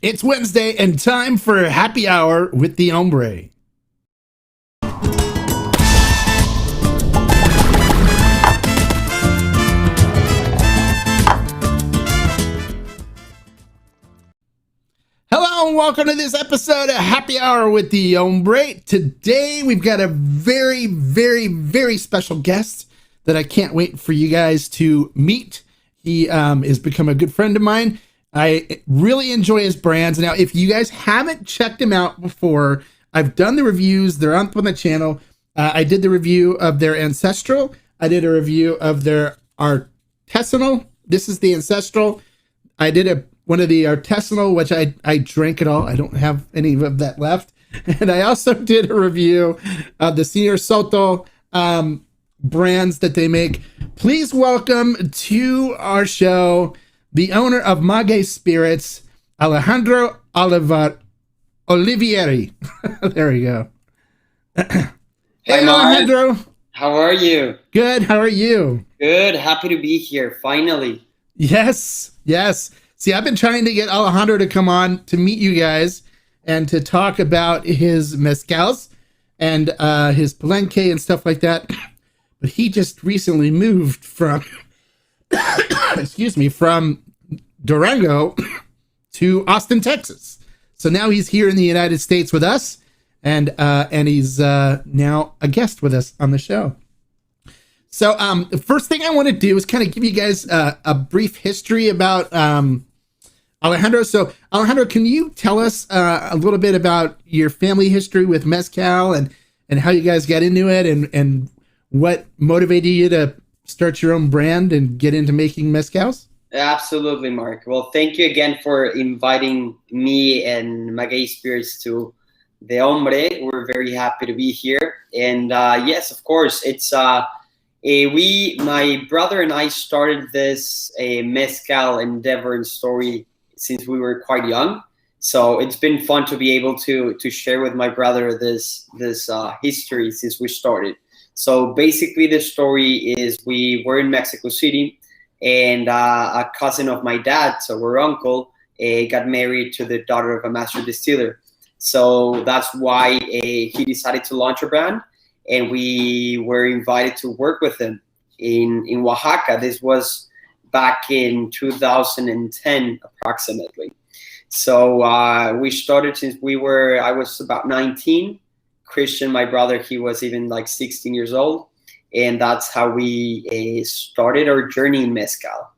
It's Wednesday and time for Happy Hour with the Hombre. Hello and welcome to this episode of Happy Hour with the Hombre. Today we've got a very, very, very special guest that I can't wait for you guys to meet. He has become a good friend of mine. I really enjoy his brands. Now, if you guys haven't checked him out before, I've done the reviews. They're up on the channel. I did the review of their Ancestral. I did a review of their Artisanal. This is the Ancestral. I did one of the Artisanal, which I drank it all. I don't have any of that left. And I also did a review of the Senor Sotol brands that they make. Please welcome to our show the owner of Maguey Spirits, Alejandro Olivieri. There we go. Hey, Alejandro. How are you? Good. How are you? Good. Happy to be here, finally. Yes. See, I've been trying to get Alejandro to come on to meet you guys and to talk about his mezcals and his palenque and stuff like that. But he just recently moved from, from Durango to Austin, Texas. So now he's here in the United States with us, and he's now a guest with us on the show. So the first thing I want to do is kind of give you guys a brief history about Alejandro. So Alejandro, can you tell us a little bit about your family history with mezcal and how you guys got into it and what motivated you to start your own brand and get into making mezcals? Absolutely, Mark. Well, thank you again for inviting me and Maguey Spirits to the Hombre. We're very happy to be here. And yes, of course, it's my brother and I started this mezcal endeavor and story since we were quite young. So it's been fun to be able to share with my brother this history since we started. So basically the story is we were in Mexico City and a cousin of my dad, so our uncle, got married to the daughter of a master distiller. So that's why he decided to launch a brand, and we were invited to work with him in Oaxaca. This was back in 2010 approximately. So we started since I was about 19. Christian, my brother, he was even like 16 years old. And that's how we started our journey in mezcal.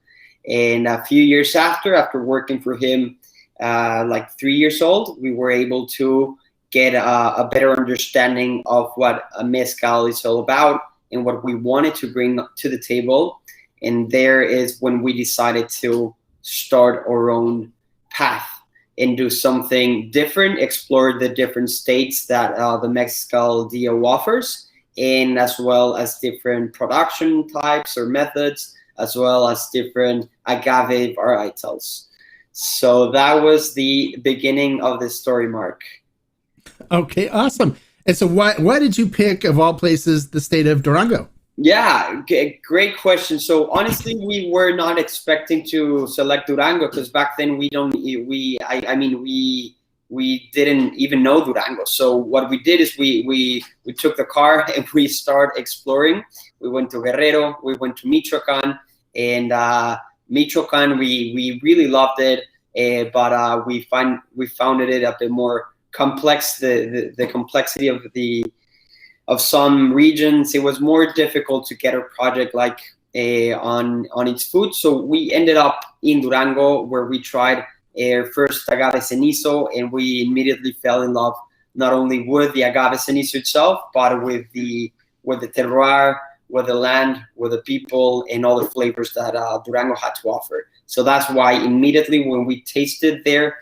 And a few years after working for him, like 3 years old, we were able to get a better understanding of what a mezcal is all about and what we wanted to bring to the table. And there is when we decided to start our own path and do something different, explore the different states that the Mezcal DO offers, and as well as different production types or methods, as well as different agave varietals. So that was the beginning of the story, Mark. Okay, awesome. And so why did you pick, of all places, the state of Durango? Yeah, great question. So honestly, we were not expecting to select Durango because back then we didn't even know Durango. So what we did is we took the car and we started exploring. We went to Guerrero, we went to Michoacan, and Michoacan we really loved it, but we found it a bit more complex. The complexity of some regions, it was more difficult to get a project like on its food. So we ended up in Durango, where we tried our first agave cenizo, and we immediately fell in love not only with the agave cenizo itself, but with the terroir, with the land, with the people, and all the flavors that Durango had to offer. So that's why immediately when we tasted there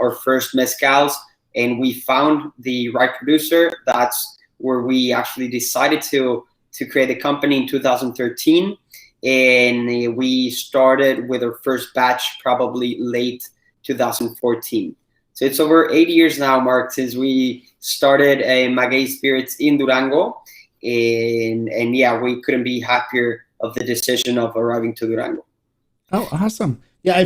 our first mezcals and we found the right producer, that's where we actually decided to create a company in 2013. And we started with our first batch probably late 2014. So it's over 8 years now, Mark, since we started Maguey Spirits in Durango. And yeah, we couldn't be happier of the decision of arriving to Durango. Oh, awesome. Yeah,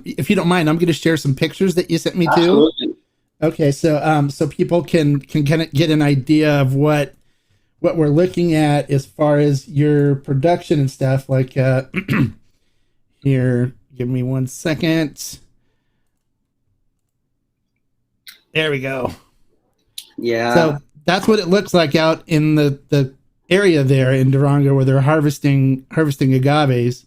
if you don't mind, I'm going to share some pictures that you sent me too. Absolutely. Okay, so people can kind of get an idea of what we're looking at as far as your production and stuff. Like here, give me 1 second. There we go. Yeah. So that's what it looks like out in the area there in Durango where they're harvesting agaves.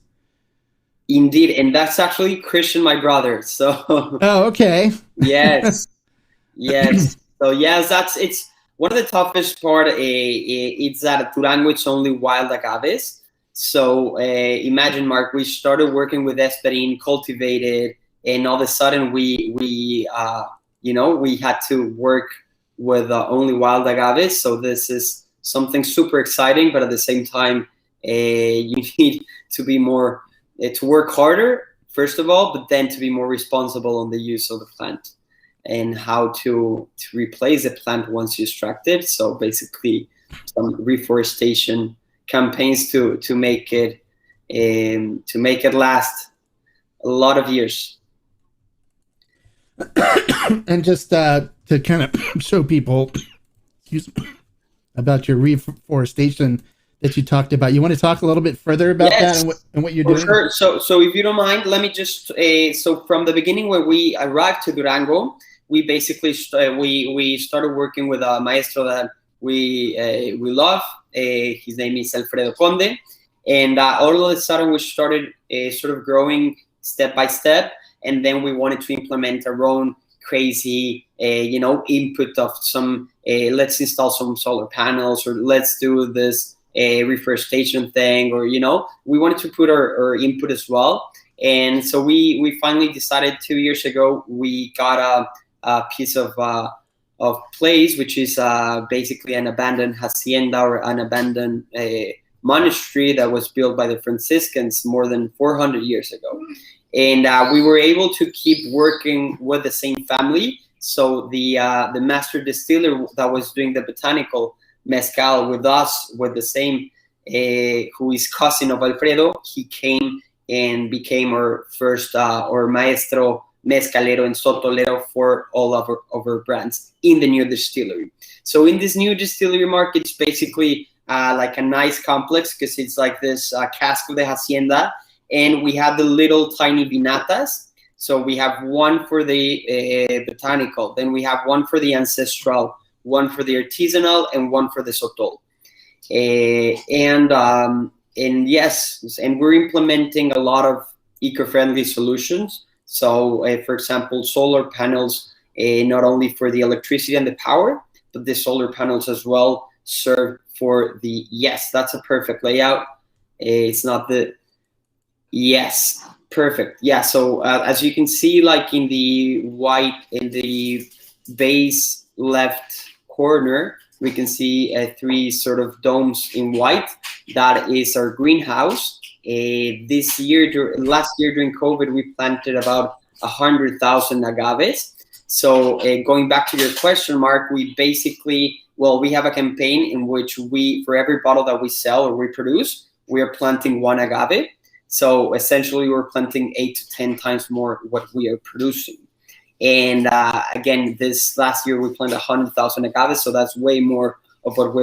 Indeed, and that's actually Christian, my brother. So Oh, okay. yes, yes. So yes, it's one of the toughest part. It's that Durango it's only wild agaves. So imagine, Mark, we started working with Esperin, cultivated, and all of a sudden we we had to work with only wild agaves. So this is something super exciting, but at the same time, you need to be more to work harder first of all, but then to be more responsible on the use of the plant and how to replace the plant once you extract it. So basically, some reforestation campaigns to make it last a lot of years. And just to kind of show people, about your reforestation that you talked about, you want to talk a little bit further about that and what you're doing? Sure. So if you don't mind, let me just so from the beginning when we arrived to Durango, we basically we started working with a maestro that we love. His name is Alfredo Conde, and all of a sudden we started sort of growing step by step, and then we wanted to implement our own crazy input of some let's install some solar panels, or let's do this reforestation thing, or we wanted to put our input as well. And so we finally decided 2 years ago we got a piece of place which is basically an abandoned hacienda or an abandoned monastery that was built by the Franciscans more than 400 years ago. And we were able to keep working with the same family. So the master distiller that was doing the botanical mezcal with us, with the same, who is cousin of Alfredo, he came and became our first, or maestro mezcalero and sotolero for all of our brands in the new distillery. So in this new distillery market, it's basically like a nice complex because it's like this cask of the hacienda, and we have the little tiny vinatas. So we have one for the botanical, then we have one for the ancestral, one for the artisanal, and one for the Sotol. And yes, and we're implementing a lot of eco-friendly solutions. So, for example, solar panels, not only for the electricity and the power, but the solar panels as well serve for the, yes, that's a perfect layout. It's not the, yes, perfect. Yeah, so as you can see, like in the white, in the base left corner, we can see 3 sort of domes in white. That is our greenhouse. Last year during COVID, we planted about 100,000 agaves. So going back to your question, Mark, we basically, we have a campaign in which for every bottle that we sell or we produce, we are planting 1 agave. So essentially, we're planting 8 to 10 times more what we are producing. And again, this last year we planted 100,000 agaves, so that's way more of what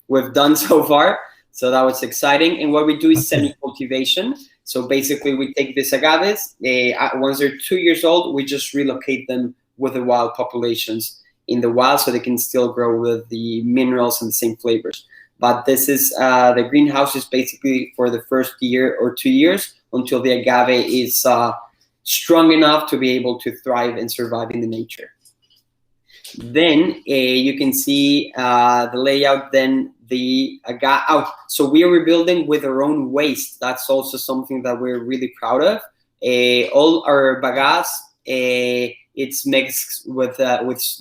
we've done so far. So that was exciting. And what we do is semi-cultivation. So basically, we take these agaves. Once they're 2 years old, we just relocate them with the wild populations in the wild, so they can still grow with the minerals and the same flavors. But this is the greenhouse is basically for the first year or 2 years until the agave is strong enough to be able to thrive and survive in the nature. Then you can see the layout. Then the agave. So we are rebuilding with our own waste. That's also something that we're really proud of. All our bagasse, it's mixed with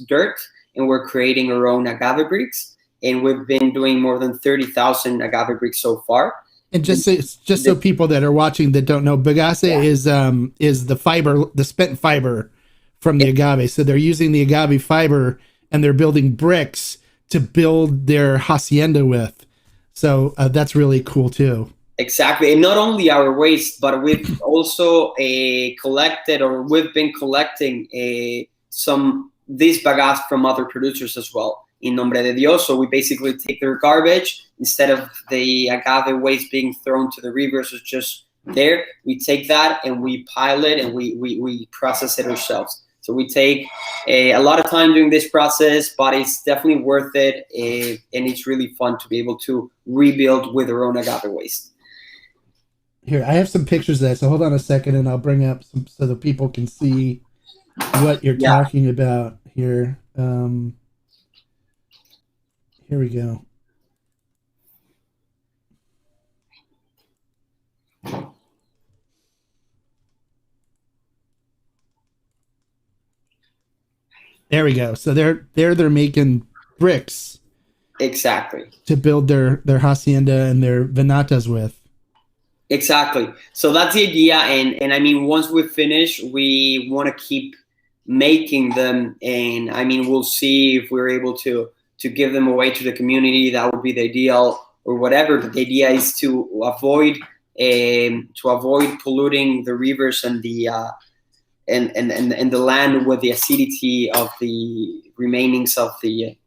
dirt, and we're creating our own agave bricks. And we've been doing more than 30,000 agave bricks so far. And just so people that are watching that don't know, bagasse is the fiber, the spent fiber from the agave. So they're using the agave fiber and they're building bricks to build their hacienda with. So that's really cool too. Exactly, and not only our waste, but we've also collected, or we've been collecting some these bagasse from other producers as well. In nombre de Dios, so we basically take their garbage instead of the agave waste being thrown to the rivers or just there. We take that and we pile it and we process it ourselves. So we take a lot of time doing this process, but it's definitely worth it, and it's really fun to be able to rebuild with our own agave waste. Here, I have some pictures of that, so hold on a second, and I'll bring up some so that people can see what you're talking about here. Here we go. There we go. So they're making bricks. Exactly. To build their hacienda and their vinatas with. Exactly. So that's the idea, and I mean, once we finish, we want to keep making them, and I mean, we'll see if we're able to give them away to the community. That would be the ideal, or whatever. But the idea is to avoid polluting the rivers and the and the land with the acidity of the remainings of the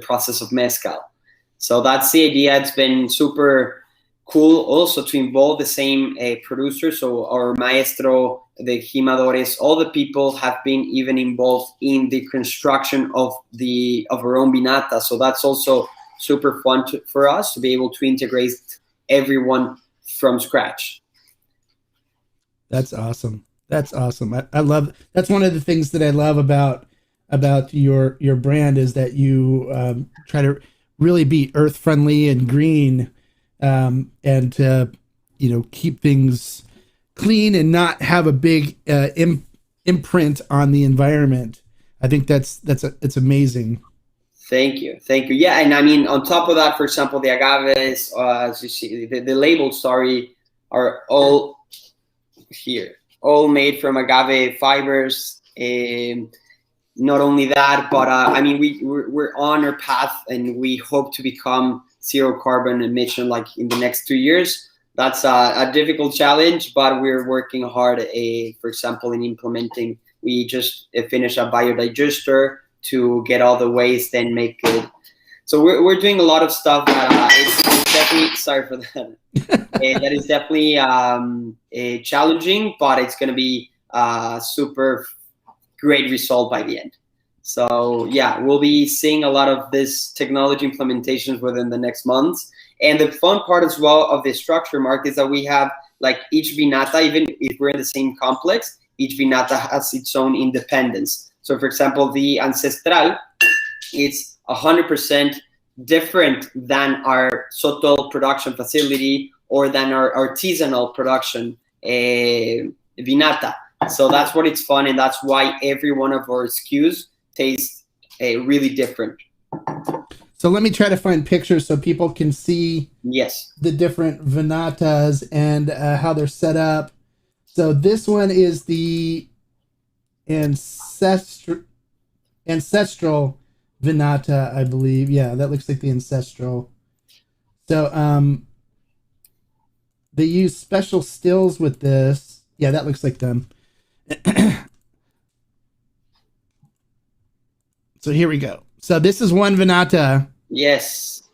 process of mezcal. So that's the idea. It's been super cool also to involve the same producers. So our maestro, the jimadores, all the people have been even involved in the construction of our own vinata. So that's also super fun for us to be able to integrate everyone from scratch. That's awesome. That's awesome. I love, that's one of the things that I love about your brand, is that you try to really be earth friendly and green, and to, keep things clean and not have a big imprint on the environment. I think it's amazing. Thank you. Yeah, and I mean, on top of that, for example, the agaves, as you see, the labels, are all here, all made from agave fibers. Not only that, but I mean, we're on our path, and we hope to become zero carbon emission like in the next 2 years. That's a difficult challenge, but we're working hard. For example, in implementing, we just finished a biodigester to get all the waste and make it. So we're doing a lot of stuff that it's definitely, sorry for that. That is definitely challenging, but it's going to be super great result by the end. So yeah, we'll be seeing a lot of this technology implementations within the next months. And the fun part as well of the structure, Mark, is that we have, like, each vinata, even if we're in the same complex, each vinata has its own independence. So for example, the Ancestral, it's 100% different than our Sotol production facility or than our artisanal production vinata. So that's what it's fun, and that's why every one of our SKUs tastes really different. So let me try to find pictures so people can see the different vinatas and how they're set up. So this one is the ancestral vinata, I believe. Yeah, that looks like the ancestral. So they use special stills with this. Yeah, that looks like them. So here we go. So this is one vinata. Yes.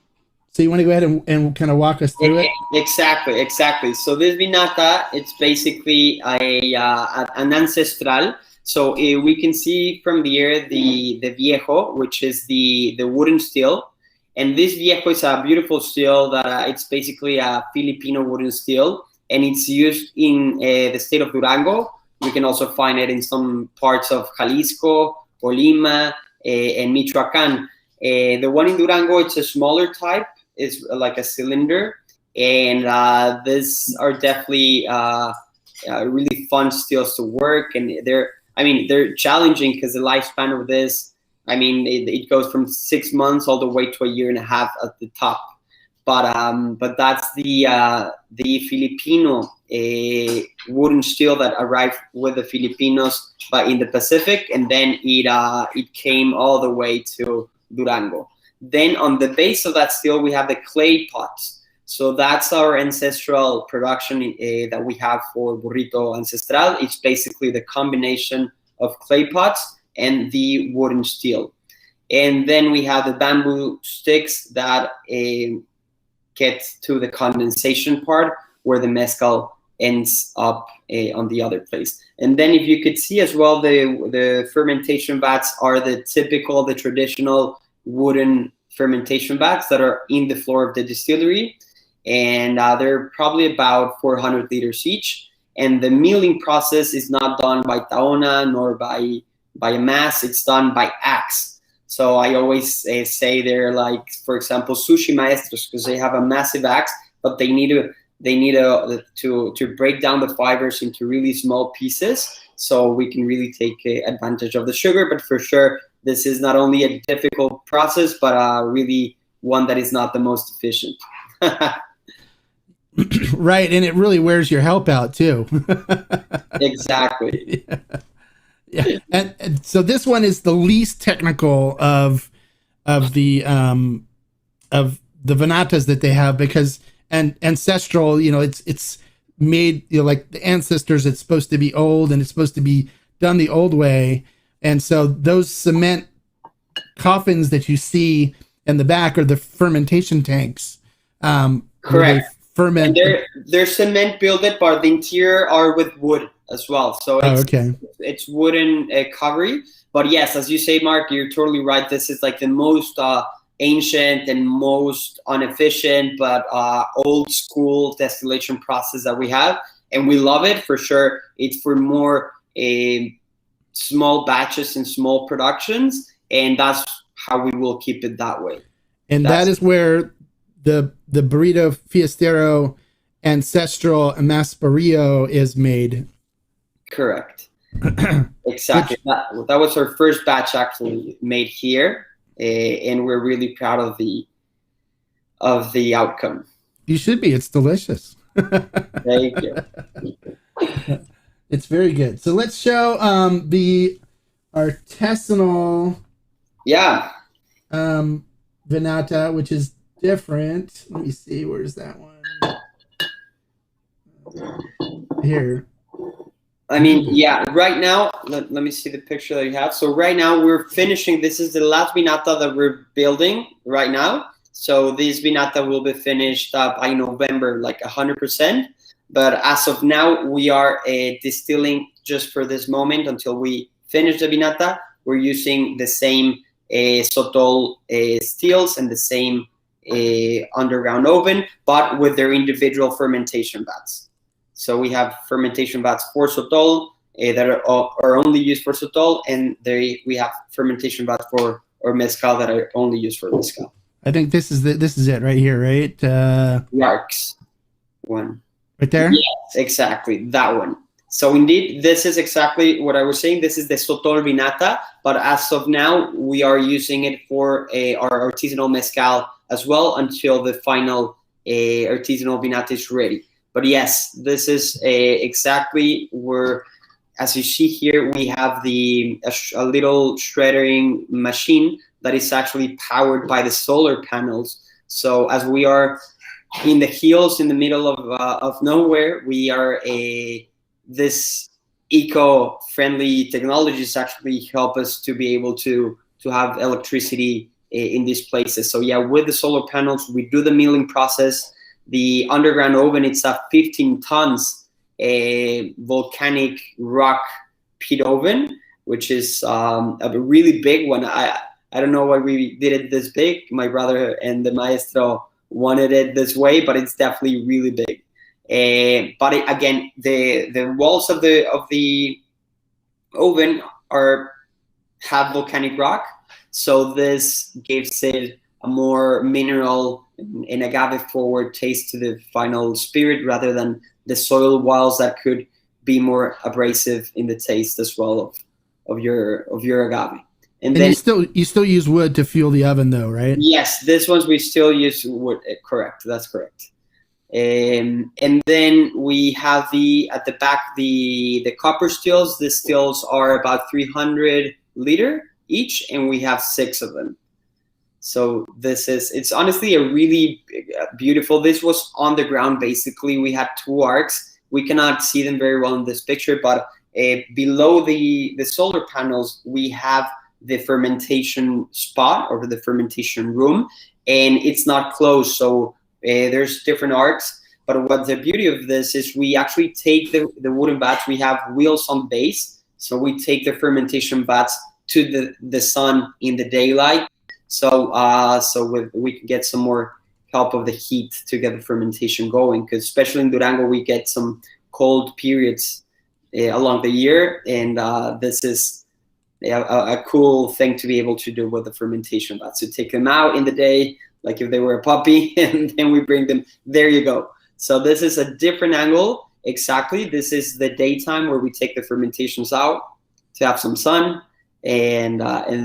So you want to go ahead and kind of walk us through it? Exactly. So this vinata, it's basically an ancestral. So we can see from here the viejo, which is the wooden steel. And this viejo is a beautiful steel that it's basically a Filipino wooden steel. And it's used in the state of Durango. We can also find it in some parts of Jalisco, Colima, and Michoacan. The one in Durango, it's a smaller type. It's like a cylinder. And these are definitely really fun steels to work. And they're challenging because the lifespan of this, it goes from 6 months all the way to 1.5 years at the top. But that's the Filipino wooden steel that arrived with the Filipinos in the Pacific, and then it came all the way to Durango. Then on the base of that steel, we have the clay pots. So that's our ancestral production that we have for Burrito Ancestral. It's basically the combination of clay pots and the wooden steel. And then we have the bamboo sticks that get to the condensation part where the mezcal ends up on the other place. And then if you could see as well, the fermentation vats are the traditional wooden fermentation vats that are in the floor of the distillery. And they're probably about 400 liters each. And the milling process is not done by taona nor by a mass, it's done by axe. So I always say they're like, for example, sushi maestros, because they have a massive axe, but they need to break down the fibers into really small pieces so we can really take advantage of the sugar. But for sure, this is not only a difficult process, but really one that is not the most efficient. Right, and it really wears your help out too. Exactly. Yeah. And so this one is the least technical of the vinatas that they have, because and ancestral, it's made, like the ancestors, it's supposed to be old and it's supposed to be done the old way. And so those cement coffins that you see in the back are the fermentation tanks. Correct. Ferment. And they're cement builded, but the interior are with wood as well. So it's wooden covering. But yes, as you say, Mark, you're totally right. This is like the most ancient and most inefficient, but old school distillation process that we have. And we love it for sure. It's for more small batches and small productions. And that's how we will keep it that way. And that is where the Burrito Fiestero Ancestral Masparillo is made. Correct. Exactly. That was our first batch actually made here, and we're really proud of the outcome. You should be. It's delicious. Thank you. It's very good. So let's show the artisanal Vinata, which is different. Let me see. Where's that one? Here. I mean, yeah, right now, let me see the picture that you have. So right now we're finishing, this is the last Vinata that we're building right now. So this Vinata will be finished by November, like 100%. But as of now, we are distilling just for this moment until we finish the Vinata. We're using the same Sotol steels and the same underground oven, but with their individual fermentation vats. So we have fermentation vats for Sotol that are only used for Sotol, and we have fermentation vats for or mezcal that are only used for mezcal. I think this is it right here, right? Yarks one. Right there? Yes, exactly, that one. So indeed, this is exactly what I was saying. This is the Sotol Vinata, but as of now, we are using it for our artisanal mezcal as well until the final artisanal Vinata is ready. But yes, this is exactly where, as you see here, we have a little shredding machine that is actually powered by the solar panels. So as we are in the hills in the middle of nowhere, we are this eco-friendly technologies actually help us to be able to have electricity in these places. So yeah, with the solar panels, we do the milling process. The underground oven, it's a 15 tons volcanic rock pit oven, which is a really big one. I don't know why we did it this big. My brother and the maestro wanted it this way, but it's definitely really big. But again, the walls of the oven have volcanic rock, so this gives it a more mineral and agave forward taste to the final spirit, rather than the soil walls that could be more abrasive in the taste as well of your agave. And then you still use wood to fuel the oven though, right? Yes, this ones we still use wood. Correct, that's correct. And then we have at the back the copper stills. The stills are about 300 liter each, and we have 6 of them. So it's honestly a really beautiful. This was on the ground. Basically, we had two arcs. We cannot see them very well in this picture, but below the solar panels, we have the fermentation spot or the fermentation room, and it's not closed. So there's different arcs. But what the beauty of this is, we actually take the wooden vats. We have wheels on base, so we take the fermentation vats to the sun in the daylight. So we can get some more help of the heat to get the fermentation going. Because especially in Durango, we get some cold periods along the year, and this is a cool thing to be able to do with the fermentation vats. So take them out in the day, like if they were a puppy, and then we bring them. There you go. So this is a different angle. Exactly. This is the daytime where we take the fermentations out to have some sun, and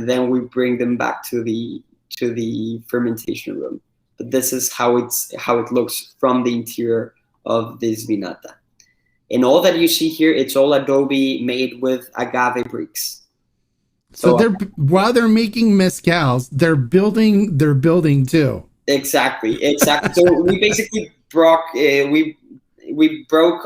then we bring them back to the fermentation room. But this is how it looks from the interior of this vinata. And all that you see here, it's all adobe made with agave bricks. So while they're making mezcals, they're building too. Exactly. So we basically broke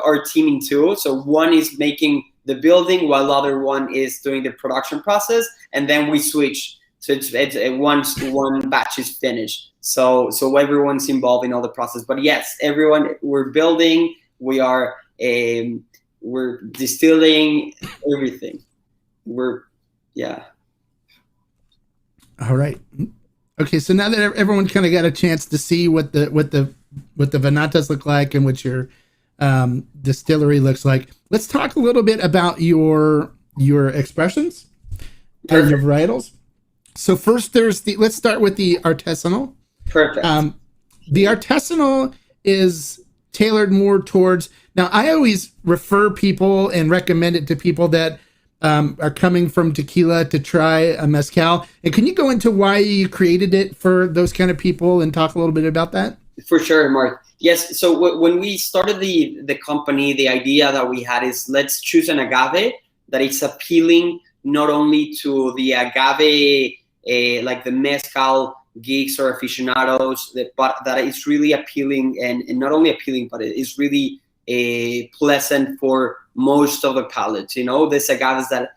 our team in two. So one is making the building while the other one is doing the production process, and then we switch. So it's once one batch is finished. So everyone's involved in all the process. But yes, we're building. We're distilling everything. All right. Okay, so now that everyone kind of got a chance to see what the vinatas look like and what your distillery looks like, let's talk a little bit about your expressions and your varietals. So first, let's start with the artisanal. Perfect. The artisanal is tailored more towards. Now, I always refer people and recommend it to people that are coming from tequila to try a mezcal. And can you go into why you created it for those kind of people and talk a little bit about that? For sure, Mark. Yes. So when we started the company, the idea that we had is, let's choose an agave that is appealing not only to the agave, like the mezcal geeks or aficionados, but that it's really appealing, and not only appealing, but it is really pleasant for most of the palates. This agaves that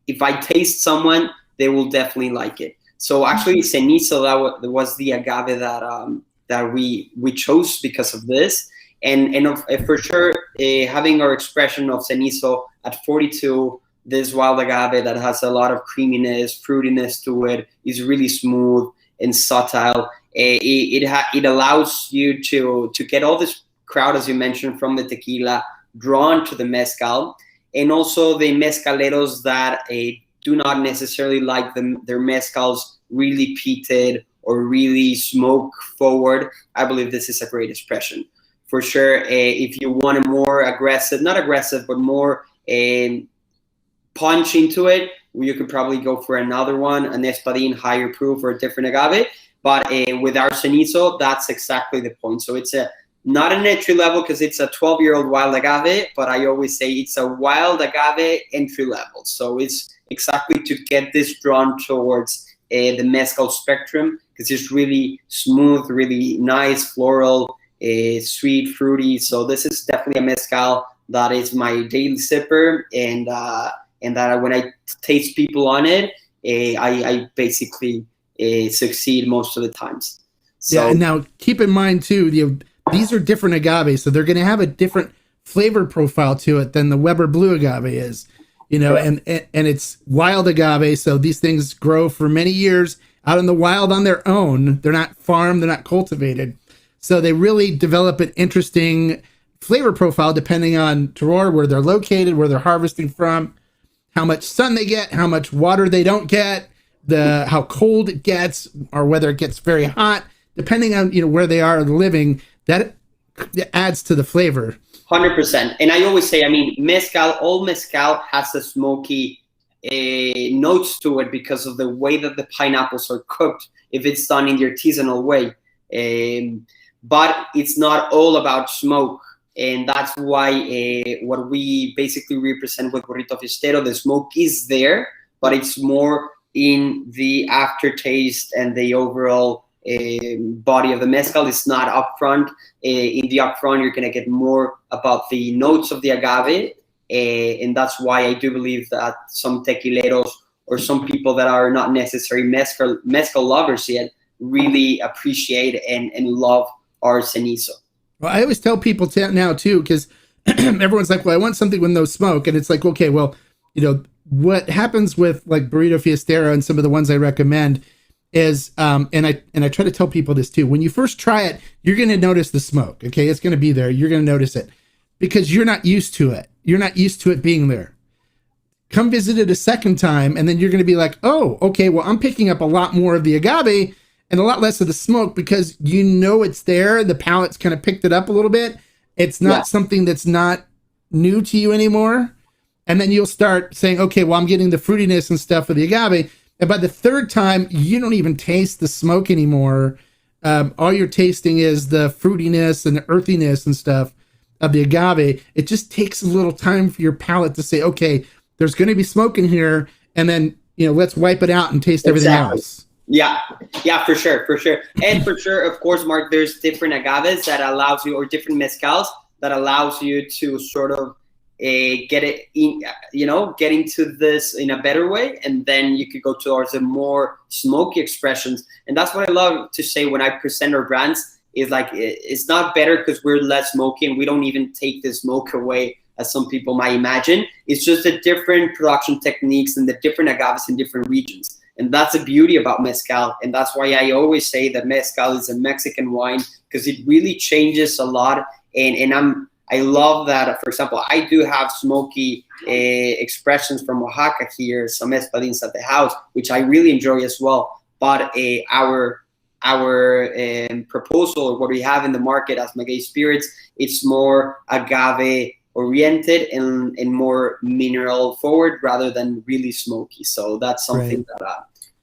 if I taste someone, they will definitely like it. So actually, Cenizo, that was the agave that we chose because of this, and for sure, having our expression of Cenizo at 42, this wild agave that has a lot of creaminess, fruitiness to it, is really smooth and subtle. It allows you to get all this crowd, as you mentioned, from the tequila drawn to the mezcal, and also the mezcaleros that do not necessarily like their mezcals really peated or really smoke forward. I believe this is a great expression. For sure, if you want a more aggressive, not aggressive, but more punch into it, you could probably go for another one, an espadín, higher proof, or a different agave. But with our Cenizo, that's exactly the point. So it's not an entry level because it's a 12-year-old wild agave, but I always say it's a wild agave entry level. So it's exactly to get this drawn towards the mezcal spectrum, because it's really smooth, really nice, floral, sweet, fruity. So this is definitely a mezcal that is my daily sipper, and that when I taste people on it, I basically succeed most of the times. So, yeah, and now keep in mind too, these are different agaves, so they're going to have a different flavor profile to it than the Weber Blue agave is, and it's wild agave. So these things grow for many years out in the wild on their own. They're not farmed, they're not cultivated. So they really develop an interesting flavor profile depending on terroir, where they're located, where they're harvesting from, how much sun they get, how much water they don't get, how cold it gets, or whether it gets very hot, depending on where they are living. That adds to the flavor. 100%. And I always say, all mezcal has a smoky notes to it because of the way that the pineapples are cooked, if it's done in the artisanal way. But it's not all about smoke. And that's why what we basically represent with Burrito Fiestero, the smoke is there, but it's more in the aftertaste and the overall body of the mezcal. Is not upfront. In the upfront, you're going to get more about the notes of the agave, and that's why I do believe that some tequileros or some people that are not necessarily mezcal lovers yet really appreciate and love our cenizo. Well, I always tell people now too, because everyone's like, well, I want something with no smoke. And it's like, okay, well, what happens with like Burrito Fiestero and some of the ones I recommend is, and I try to tell people this too, when you first try it, you're going to notice the smoke. Okay. It's going to be there. You're going to notice it because you're not used to it. You're not used to it being there. Come visit it a second time, and then you're going to be like, oh, okay, well, I'm picking up a lot more of the agave and a lot less of the smoke because it's there. The palate's kind of picked it up a little bit. It's not something that's not new to you anymore. And then you'll start saying, okay, well, I'm getting the fruitiness and stuff of the agave. And by the third time, you don't even taste the smoke anymore. All you're tasting is the fruitiness and the earthiness and stuff of the agave. It just takes a little time for your palate to say, okay, there's going to be smoke in here, and then let's wipe it out and taste everything else. Yeah, for sure. And for sure, of course, Mark, there's different agaves that allows you, or different mezcals that allows you to sort of get it in, get into this in a better way, and then you could go towards the more smoky expressions. And that's what I love to say when I present our brands, is like, it's not better because we're less smoky and we don't even take the smoke away, as some people might imagine. It's just the different production techniques and the different agaves in different regions. And that's the beauty about mezcal. And that's why I always say that mezcal is a Mexican wine, because it really changes a lot. And I love that, for example, I do have smoky expressions from Oaxaca here, some espadins at the house, which I really enjoy as well. But our proposal, or what we have in the market as Maguey Spirits, it's more agave oriented and more mineral forward rather than really smoky. So that's something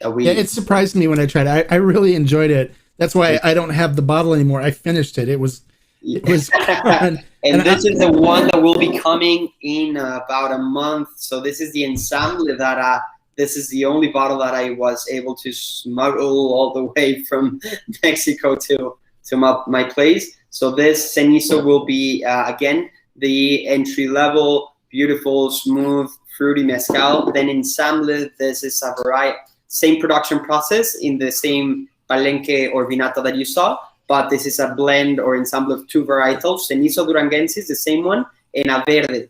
that we... Yeah, it surprised me when I tried it. I really enjoyed it. That's why I don't have the bottle anymore. I finished it. It was fun. and this is the one that will be coming in about a month. So this is the ensemble that this is the only bottle that I was able to smuggle all the way from Mexico to my place. So this cenizo will be again the entry-level, beautiful, smooth, fruity mezcal. Then ensamble, this is a variety, same production process in the same palenque or vinata that you saw, but this is a blend or ensemble of two varietals, Cenizo Duranguensis, the same one, and a Verde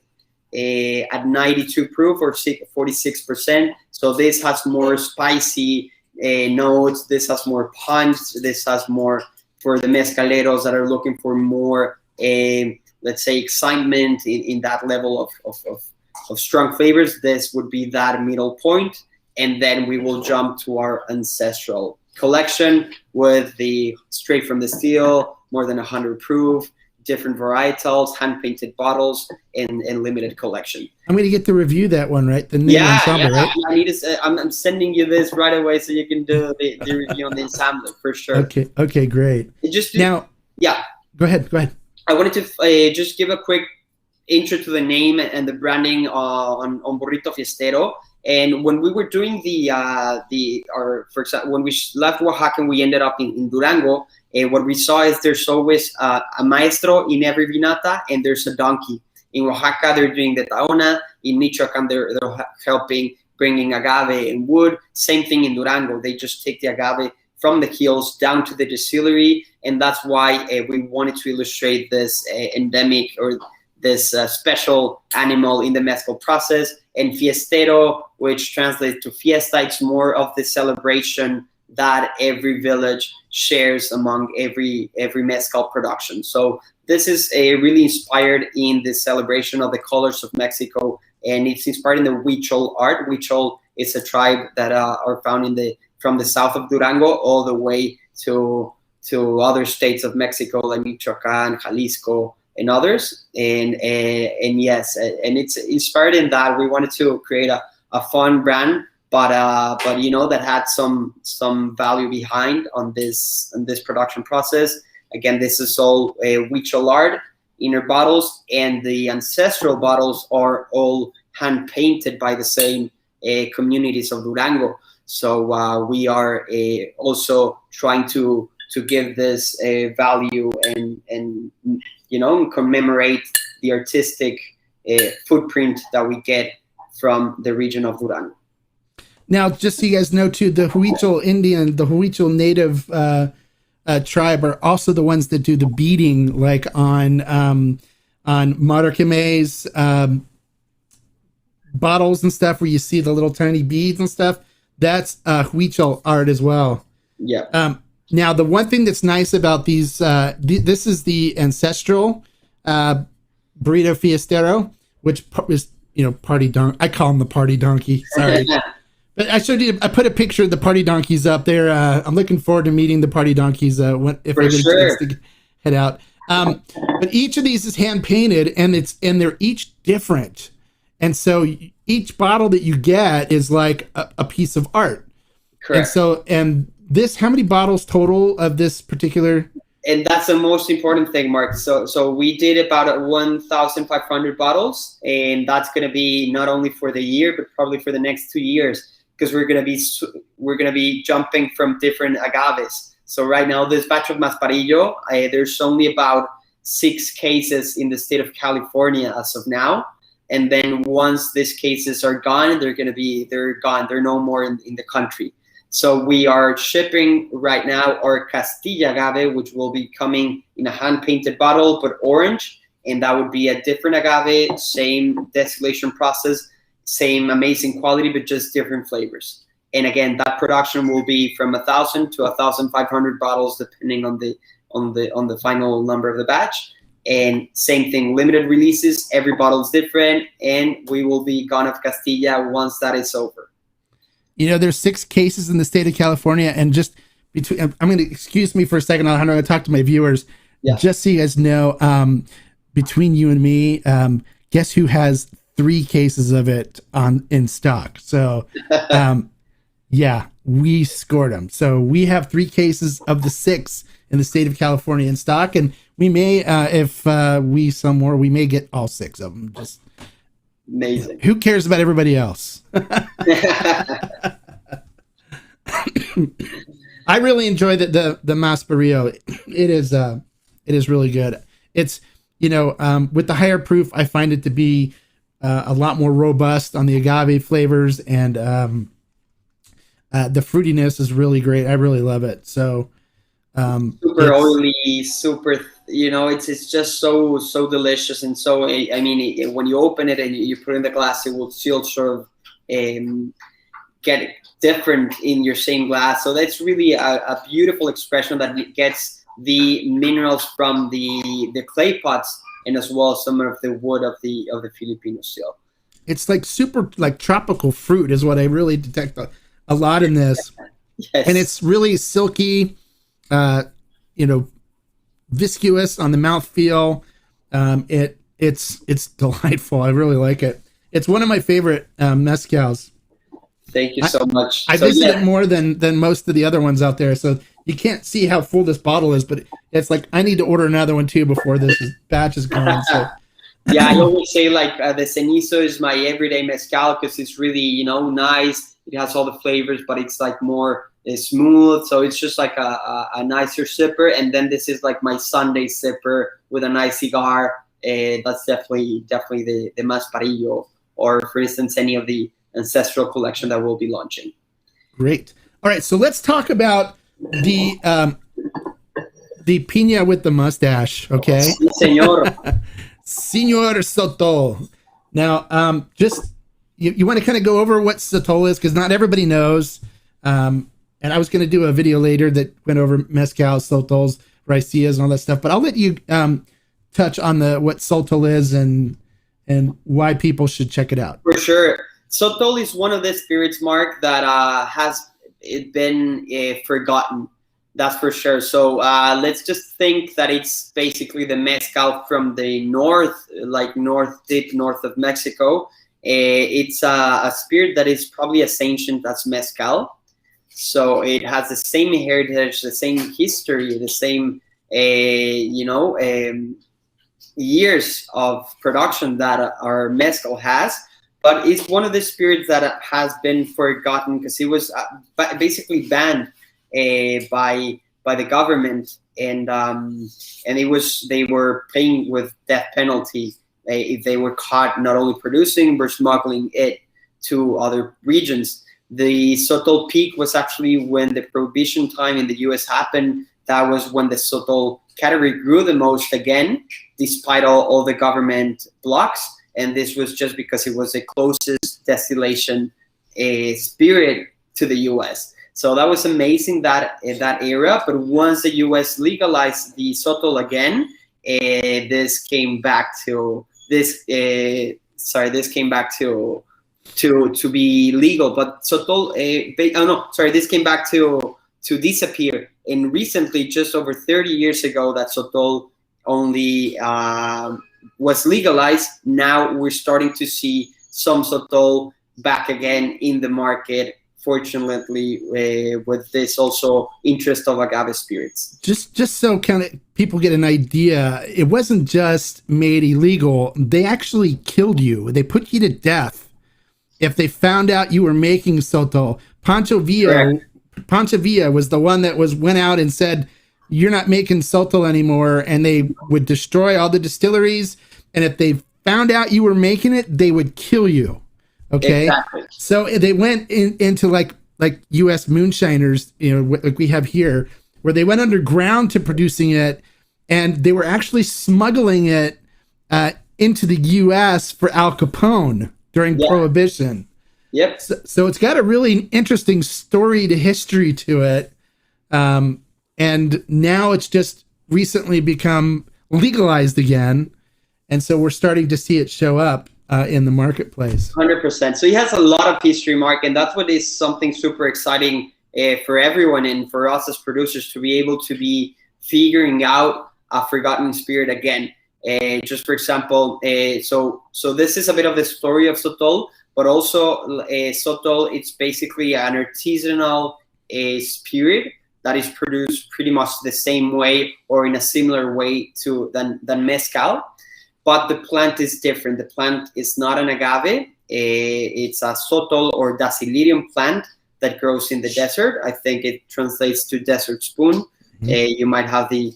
at 92 proof or 46%. So this has more spicy notes, this has more punch, this has more for the mezcaleros that are looking for more let's say excitement in that level of strong flavors. This would be that middle point. And then we will jump to our ancestral collection with the straight from the steel, more than 100 proof, different varietals, hand-painted bottles, and limited collection. I'm going to get to review that one, right? The new ensemble, right? I need to, I'm sending you this right away so you can do the review on the ensemble for sure. Okay, great. Go ahead. I wanted to just give a quick intro to the name and the branding on Burrito Fiestero. And when we were doing for example, when we left Oaxaca and we ended up in Durango, what we saw is there's always a maestro in every vinata, and there's a donkey. In Oaxaca, they're doing the taona. In Michoacan, they're helping bringing agave and wood. Same thing in Durango. They just take the agave from the hills down to the distillery, and that's why we wanted to illustrate this endemic or this special animal in the mezcal process. And fiestero, which translates to fiesta, it's more of the celebration that every village shares among every mezcal production. So this is really inspired in the celebration of the colors of Mexico, and it's inspired in the Huichol art. Huichol is a tribe that are found from the south of Durango all the way to other states of Mexico like Michoacan, Jalisco, and others. And yes, and it's inspired in that. We wanted to create a fun brand, but that had some value behind on this production process. Again, this is all Huichol art inner bottles, and the ancestral bottles are all hand painted by the same communities of Durango. So we are also trying to give this a value and commemorate the artistic footprint that we get from the region of Durango. Now, just so you guys know, too, the Huichol Native tribe are also the ones that do the beading, like on Maracame's bottles and stuff, where you see the little tiny beads and stuff. That's Huichol art as well. Yeah. Now, the one thing that's nice about these, this is the ancestral Burrito Fiestero, which is, party donkey. I call him the party donkey. Sorry. But I showed you, I put a picture of the party donkeys up there. I'm looking forward to meeting the party donkeys if I get a chance to head out. But each of these is hand painted, and they're each different. And so each bottle that you get is like a piece of art. Correct. And this, how many bottles total of this particular? And that's the most important thing, Mark. So we did about 1,500 bottles, and that's going to be not only for the year, but probably for the next 2 years, because we're going to be jumping from different agaves. So right now, this batch of Masparillo, there's only about 6 cases in the state of California as of now. And then once these cases are gone, they're gone. They're no more in the country. So we are shipping right now our Castilla agave, which will be coming in a hand-painted bottle, but orange. And that would be a different agave, same distillation process, same amazing quality, but just different flavors. And again, that production will be from 1,000 to 1,500 bottles, depending on the final number of the batch. And same thing, limited releases. Every bottle is different, and we will be gone of Castilla once that is over. There's 6 cases in the state of California, and just between, I'm going to excuse me for a second, Alejandro. I'm going to talk to my viewers. Yeah. Just so you guys know, between you and me, guess who has 3 cases of it in stock? So, yeah, we scored them. So we have 3 cases of the 6 in the state of California in stock, and we may, if we sell more, we may get all 6 of them. Just amazing. Who cares about everybody else? I really enjoy the Masparillo. It is really good. It's with the higher proof, I find it to be a lot more robust on the agave flavors, and the fruitiness is really great. I really love it. So super oily, super. It's just so delicious, and so when you open it and you put it in the glass, it will still sort of get different in your same glass. So that's really a beautiful expression that gets the minerals from the clay pots, and as well as some of the wood of the Filipino still. It's like super like tropical fruit is what I really detect a lot in this. Yes. And it's really silky, viscous on the mouthfeel. It's delightful. I really like it. It's one of my favorite mezcals. Thank you so much. I visit it more than most of the other ones out there, so you can't see how full this bottle is, but it's like I need to order another one too before this batch is gone. So. Yeah, I always say like the Cenizo is my everyday mezcal because it's really nice. It has all the flavors, but it's like more smooth, so it's just like a nicer sipper. And then this is like my Sunday sipper with a nice cigar. That's definitely the Masparillo, or for instance any of the ancestral collection that we'll be launching. Great. All right, so let's talk about the piña with the mustache. Okay. Sí, señor. Senor Sotol. Now, just you want to kind of go over what Sotol is, because not everybody knows. And I was going to do a video later that went over mezcal, Sotols, raicillas, and all that stuff. But I'll let you touch on what Sotol is and why people should check it out. For sure. Sotol is one of the spirits, Mark, that has been forgotten. That's for sure. So let's just think that it's basically the mezcal from the north, like deep north of Mexico. It's a spirit that is probably as ancient as mezcal. So it has the same heritage, the same history, the same, years of production that our mezcal has. but it's one of the spirits that has been forgotten because it was basically banned by the government, and they were paying with death penalty if they were caught not only producing but smuggling it to other regions. The Sotol peak was actually when the prohibition time in the U.S. happened. That was when the Sotol category grew the most again, despite all the government blocks. And this was just because it was the closest distillation spirit to the U.S. So that was amazing that in that era. But once the U.S. legalized the Sotol again, this came back to this. This came back to be legal. But Sotol, this came back to disappear. And recently, just over 30 years ago, that Sotol only was legalized. Now we're starting to see some Sotol back again in the market, fortunately, with this also interest of agave spirits. Just so kind of people get an idea, it wasn't just made illegal. They actually killed you. They put you to death if they found out you were making Sotol. Pancho Villa was the one that went out and said, you're not making Sotol anymore, and they would destroy all the distilleries. And if they found out you were making it, they would kill you. Okay. Exactly. So they went into like U.S. moonshiners, like we have here, where they went underground to producing it, and they were actually smuggling it into the U.S. for Al Capone during Prohibition. Yep. So it's got a really interesting story to history to it. And now it's just recently become legalized again. And so we're starting to see it show up in the marketplace. 100%. So he has a lot of history, Mark, and that's what is something super exciting for everyone and for us as producers to be able to be figuring out a forgotten spirit again. Just for example, so this is a bit of the story of Sotol, but also Sotol, it's basically an artisanal spirit that is produced pretty much the same way or in a similar way than mezcal. But the plant is different. The plant is not an agave. It's a Sotol or Dasylirium plant that grows in the desert. I think it translates to desert spoon. Mm-hmm. You might have the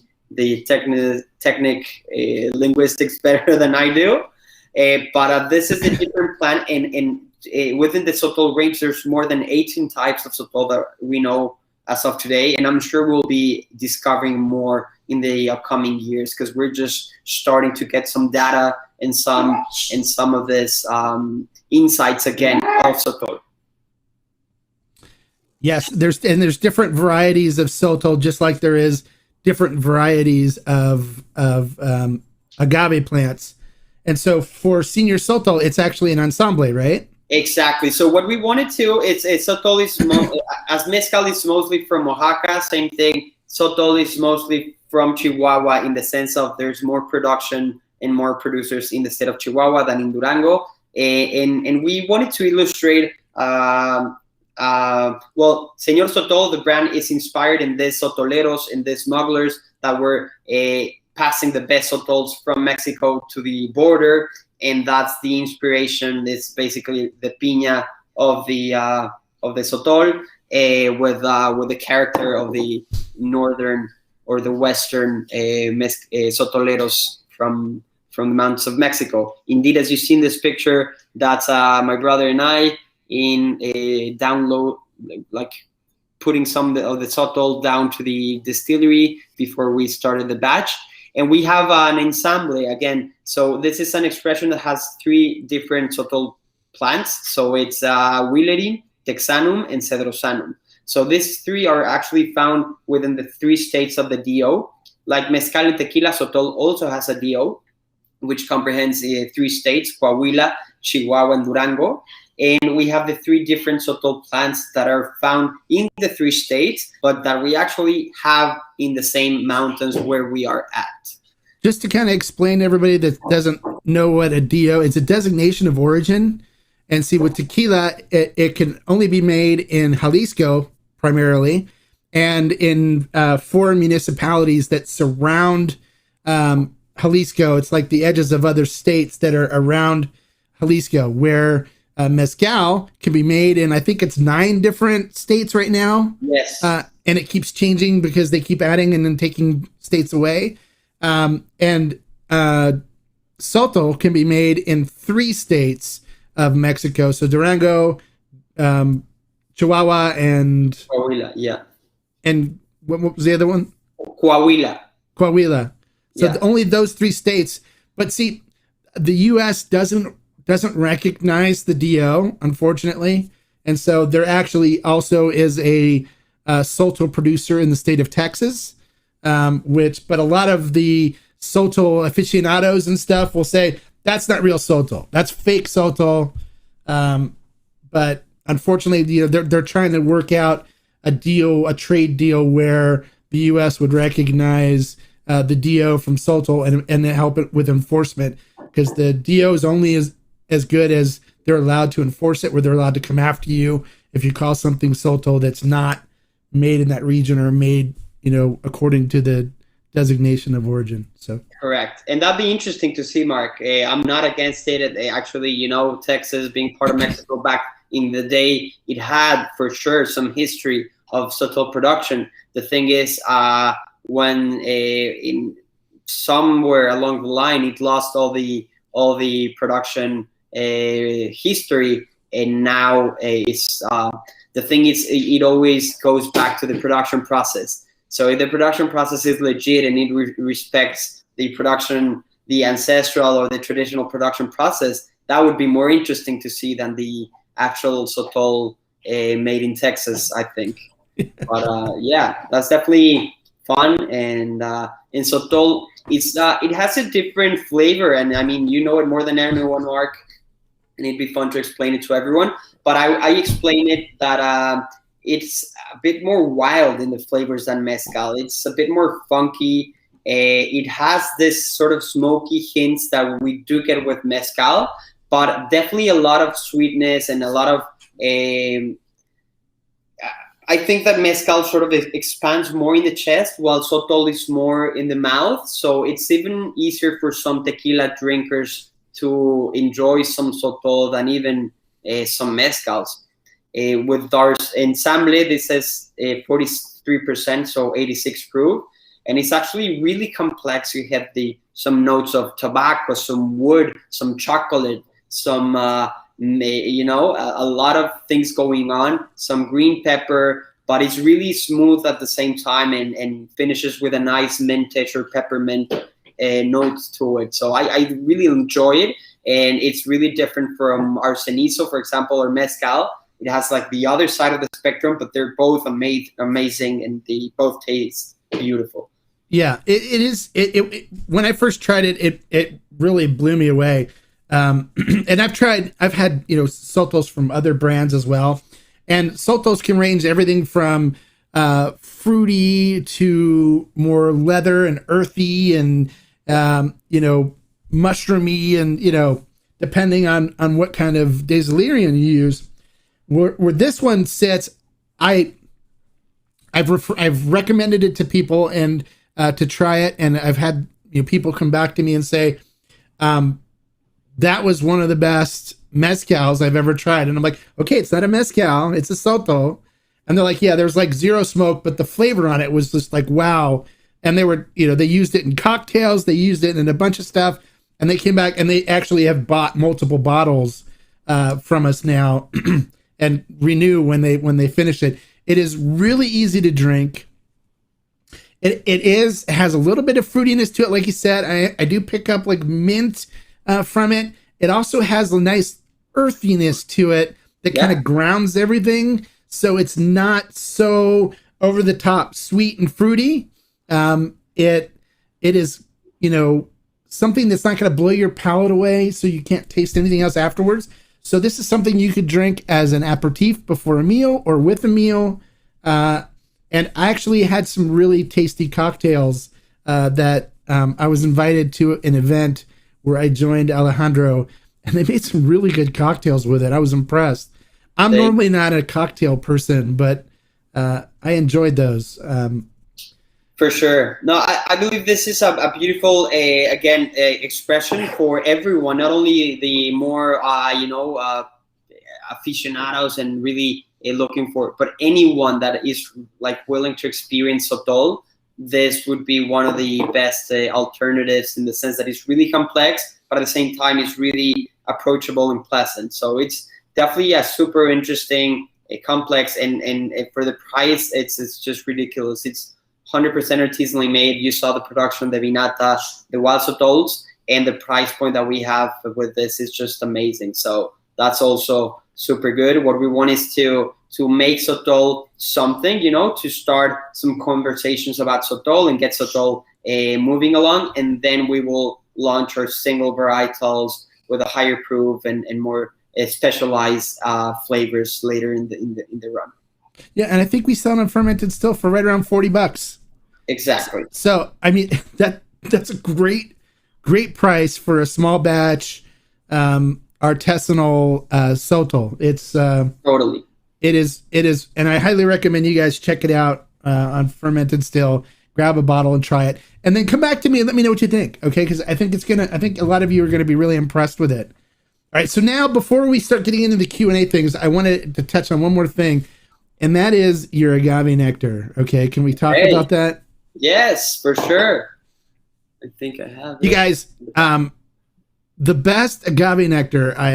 linguistics better than I do. But this is a different plant. And within the Sotol range, there's more than 18 types of Sotol that we know as of today. And I'm sure we'll be discovering more in the upcoming years because we're just starting to get some data and some of this insights again of Sotol. Yes, there's different varieties of Sotol, just like there is different varieties of agave plants. And so for Senor Sotol, it's actually an ensemble, right? Exactly. So what we wanted to, Sotol is, as mezcal is mostly from Oaxaca, same thing. Sotol is mostly from Chihuahua in the sense of there's more production and more producers in the state of Chihuahua than in Durango. And we wanted to illustrate, Senor Sotol, the brand is inspired in these sotoleros and these smugglers that were passing the best sotols from Mexico to the border. And that's the inspiration. It's basically the piña of the Sotol with the character of the northern or the western sotoleros from the mountains of Mexico. Indeed, as you see in this picture, that's my brother and I in a download, like putting some of the Sotol down to the distillery before we started the batch. And we have an ensemble again. So this is an expression that has three different Sotol plants. So it's Willery, Texanum, and Cedrosanum. So these three are actually found within the 3 states of the DO. Like Mezcal and Tequila, Sotol also has a DO, which comprehends 3 states, Coahuila, Chihuahua, and Durango. And we have the 3 different Sotol plants that are found in the 3 states, but that we actually have in the same mountains where we are at. Just to kind of explain to everybody that doesn't know what a DO, it's a designation of origin. And see, with tequila, it can only be made in Jalisco primarily, and in 4 municipalities that surround Jalisco. It's like the edges of other states that are around Jalisco, where mezcal can be made in, I think it's 9 different states right now. Yes. And it keeps changing because they keep adding and then taking states away. And Sotol can be made in 3 states of Mexico. So Durango, Chihuahua, and Coahuila, yeah. And what was the other one? Coahuila. So Yeah. only those 3 states. But see, the U.S. doesn't recognize the DO, unfortunately, and so there actually also is a Sotol producer in the state of Texas, but a lot of the Sotol aficionados and stuff will say that's not real Sotol, that's fake Sotol. But unfortunately, they're trying to work out a trade deal where the U.S. would recognize the DO from Sotol and help it with enforcement, because the DO is only as good as they're allowed to enforce it, where they're allowed to come after you if you call something Sotol that's not made in that region or made, according to the designation of origin. So correct. And that'd be interesting to see, Mark. I'm not against it. Actually, Texas being part of Mexico back in the day, it had for sure some history of Sotol production. The thing is, when in somewhere along the line it lost all the production history, and now it's the thing is, it always goes back to the production process. So if the production process is legit and it respects the ancestral or the traditional production process, that would be more interesting to see than the actual Sotol made in Texas, I think. But yeah, that's definitely fun. And in Sotol, it has a different flavor, and I mean, you know it more than anyone, Mark, and it'd be fun to explain it to everyone. But I explain it that it's a bit more wild in the flavors than mezcal. It's a bit more funky. It has this sort of smoky hints that we do get with mezcal, but definitely a lot of sweetness and a lot of I think that mezcal sort of expands more in the chest, while Sotol is more in the mouth. So it's even easier for some tequila drinkers to enjoy some Sotol than even some mezcals. With Dar's Ensemble, this is 43%, so 86 proof. And it's actually really complex. You have some notes of tobacco, some wood, some chocolate, some a lot of things going on, some green pepper, but it's really smooth at the same time and finishes with a nice mintage or peppermint note to it. So I really enjoy it, and it's really different from our cenizo, for example, or mezcal. It has like the other side of the spectrum, but they're both amazing, and they both taste beautiful. Yeah, it is. When I first tried it, it really blew me away. And I've had, Sotos from other brands as well. And Sotos can range everything from fruity to more leather and earthy and, mushroomy and, depending on what kind of Desilerian you use. Where this one sits, I've recommended it to people and to try it. And I've had people come back to me and say, that was one of the best mezcals I've ever tried. And I'm like, okay, it's not a mezcal, it's a Sotol. And they're like, yeah, there's like zero smoke, but the flavor on it was just like, wow. And they were, they used it in cocktails, they used it in a bunch of stuff. And they came back and they actually have bought multiple bottles from us now and renew when they finish it. It is really easy to drink. It has a little bit of fruitiness to it. Like you said, I do pick up like mint from it. It also has a nice earthiness to it that kind of grounds everything. So it's not so over the top sweet and fruity. It is, something that's not going to blow your palate away so you can't taste anything else afterwards. So this is something you could drink as an aperitif before a meal or with a meal. And I actually had some really tasty cocktails that I was invited to an event where I joined Alejandro, and they made some really good cocktails with it. I was impressed. I'm normally not a cocktail person, but I enjoyed those. For sure. No, I believe this is a beautiful, expression for everyone, not only the more, aficionados and really looking for, but anyone that is like willing to experience Sotol, this would be one of the best alternatives, in the sense that it's really complex, but at the same time it's really approachable and pleasant. So it's definitely a super interesting, complex, and for the price, it's just ridiculous. It's 100% artisanally made. You saw the production, the vinata, the wild Sotols, and the price point that we have with this is just amazing. So that's also super good. What we want is to make Sotol something, to start some conversations about Sotol and get Sotol moving along, and then we will launch our single varietals with a higher proof and more specialized flavors later in the run. Yeah, and I think we sell them fermented still for right around $40. Exactly. So I mean that's a great price for a small batch artisanal Sotol. It's totally. It is, and I highly recommend you guys check it out on fermented still. Grab a bottle and try it, and then come back to me and let me know what you think. Okay, because I think a lot of you are gonna be really impressed with it. All right, so now before we start getting into the Q&A things, I wanted to touch on one more thing, and that is your agave nectar. Okay, can we talk about that? Yes, for sure. I think I have it. You guys, the best agave nectar I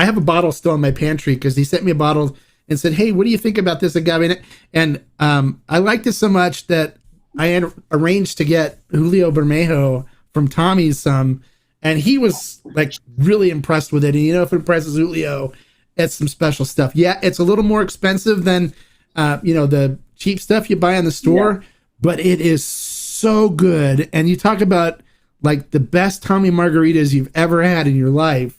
have a bottle still in my pantry because he sent me a bottle and said, "Hey, what do you think about this agave nectar?" And I liked it so much that I had arranged to get Julio Bermejo from Tommy's some, and he was like really impressed with it. And if it impresses Julio, it's some special stuff. Yeah, it's a little more expensive than the cheap stuff you buy in the store, but it is so good. And you talk about like the best Tommy margaritas you've ever had in your life.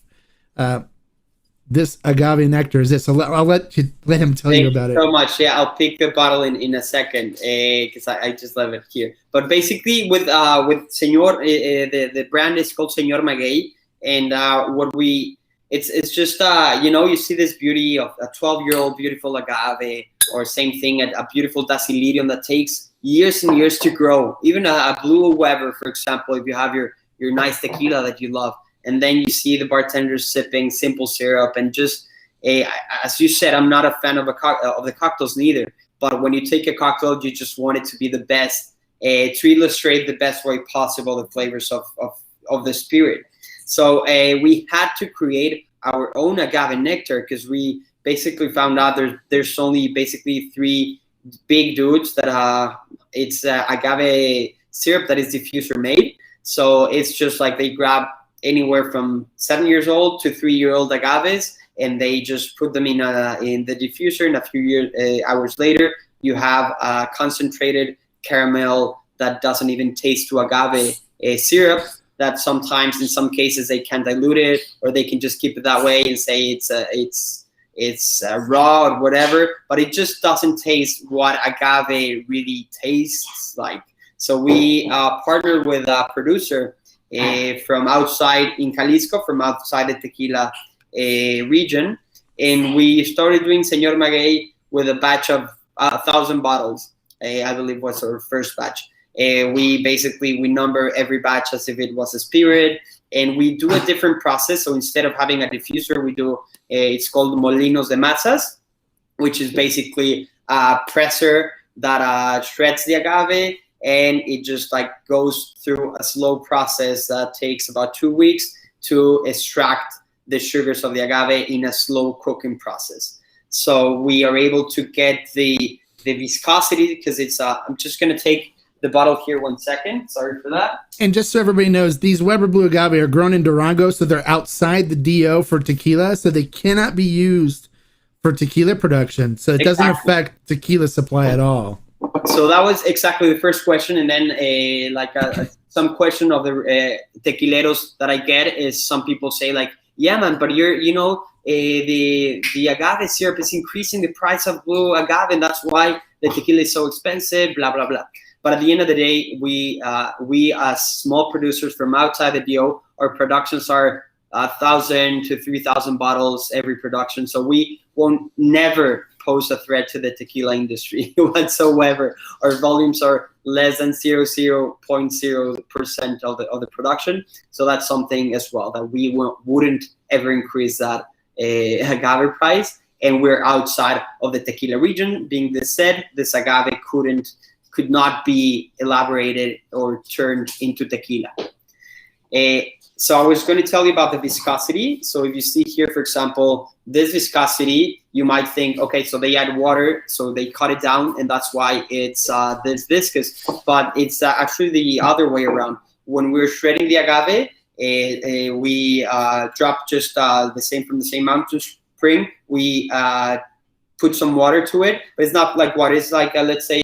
This agave nectar is this. So I'll let him tell you about it. Thank you so much. Yeah, I'll pick the bottle in a second because I just love it here. But basically, with Senor, the brand is called Senor Maguey, and it's just you see this beauty of a 12-year-old beautiful agave, or same thing, a beautiful Dasylirium that takes years and years to grow. Even a Blue Weber, for example, if you have your nice tequila that you love. And then you see the bartenders sipping simple syrup, and just as you said, I'm not a fan of the cocktails neither. But when you take a cocktail, you just want it to be the best, to illustrate the best way possible the flavors of the spirit. So we had to create our own agave nectar because we basically found out there's only basically three big dudes that it's agave syrup that is diffuser made. So it's just like they grab anywhere from 7 years old to 3-year-old agaves, and they just put them in the diffuser. And a few hours later, you have a concentrated caramel that doesn't even taste to agave syrup. That sometimes, in some cases, they can dilute it, or they can just keep it that way and say it's raw or whatever. But it just doesn't taste what agave really tastes like. So we partnered with a producer from outside in Jalisco, from outside the tequila region, and we started doing Senor Maguey with a batch of 1,000 bottles. I believe was our first batch. We number every batch as if it was a spirit, and we do a different process. So instead of having a diffuser, we do it's called molinos de masas, which is basically a presser that shreds the agave. And it just like goes through a slow process that takes about 2 weeks to extract the sugars of the agave in a slow cooking process. So we are able to get the viscosity, because it's I'm just going to take the bottle here 1 second. Sorry for that. And just so everybody knows, these Weber Blue Agave are grown in Durango, so they're outside the DO for tequila, so they cannot be used for tequila production. So it doesn't affect tequila supply at all. So that was exactly the first question. And then some question of the tequileros that I get is some people say like, yeah, man, but the agave syrup is increasing the price of blue agave, and that's why the tequila is so expensive, blah, blah, blah. But at the end of the day, we as small producers from outside the DO, our productions are 1,000 to 3,000 bottles every production. So we won't never pose a threat to the tequila industry whatsoever. Our volumes are less than 0.0% of the production. So that's something as well that we wouldn't ever increase that agave price, and we're outside of the tequila region. Being this said, this agave could not be elaborated or turned into tequila. So I was going to tell you about the viscosity. So if you see here, for example, this viscosity, you might think, okay, so they add water, so they cut it down, and that's why it's this viscous. But it's actually the other way around. When we're shredding the agave, we drop just the same mountain spring. We put some water to it, but it's not like water. It's like let's say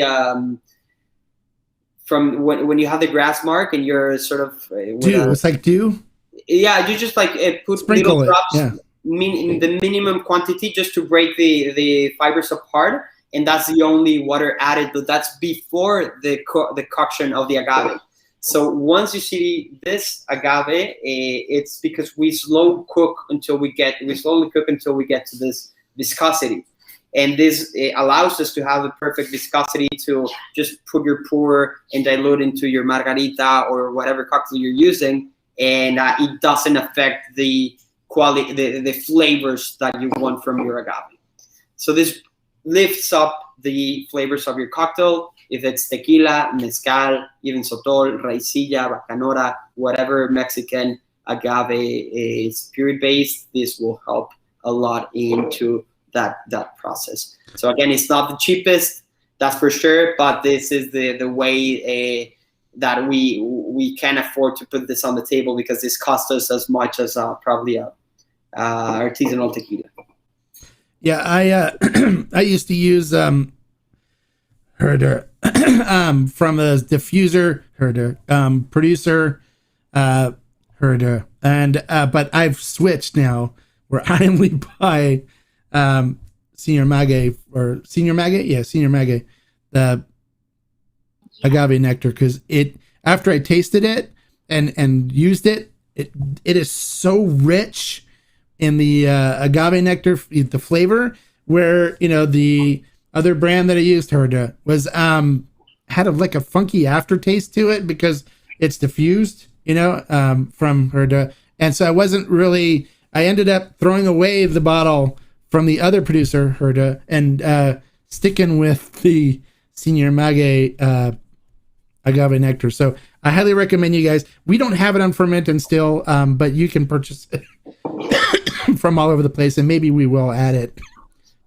from when you have the grass mark and you're sort of dew. It's like dew. Yeah, you just like put Sprinkle little drops, yeah. In the minimum quantity, just to break the fibers apart, and that's the only water added. But that's before the coction of the agave. So once you see this agave, it's because we slowly cook until we get to this viscosity. And this allows us to have a perfect viscosity to just pour and dilute into your margarita or whatever cocktail you're using. And it doesn't affect the quality, the flavors that you want from your agave. So this lifts up the flavors of your cocktail. If it's tequila, mezcal, even sotol, raicilla, bacanora, whatever Mexican agave spirit-based, this will help a lot into that process. So again, it's not the cheapest, that's for sure, but this is the way that we can afford to put this on the table, because this costs us as much as probably a artisanal tequila. Yeah, I used to use Herder from a diffuser Herder producer Herder, and but I've switched now where I only buy Senor Maguey, the agave nectar, because it, after I tasted it and used it, it is so rich in the agave nectar, the flavor, where, you know, the other brand that I used, Herda, was had like a funky aftertaste to it because it's diffused, you know, from Herda. And so I ended up throwing away the bottle from the other producer, Herda, and sticking with the Senor Maguey agave nectar. So I highly recommend you guys. We don't have it on ferment and still, but you can purchase it from all over the place, and maybe we will add it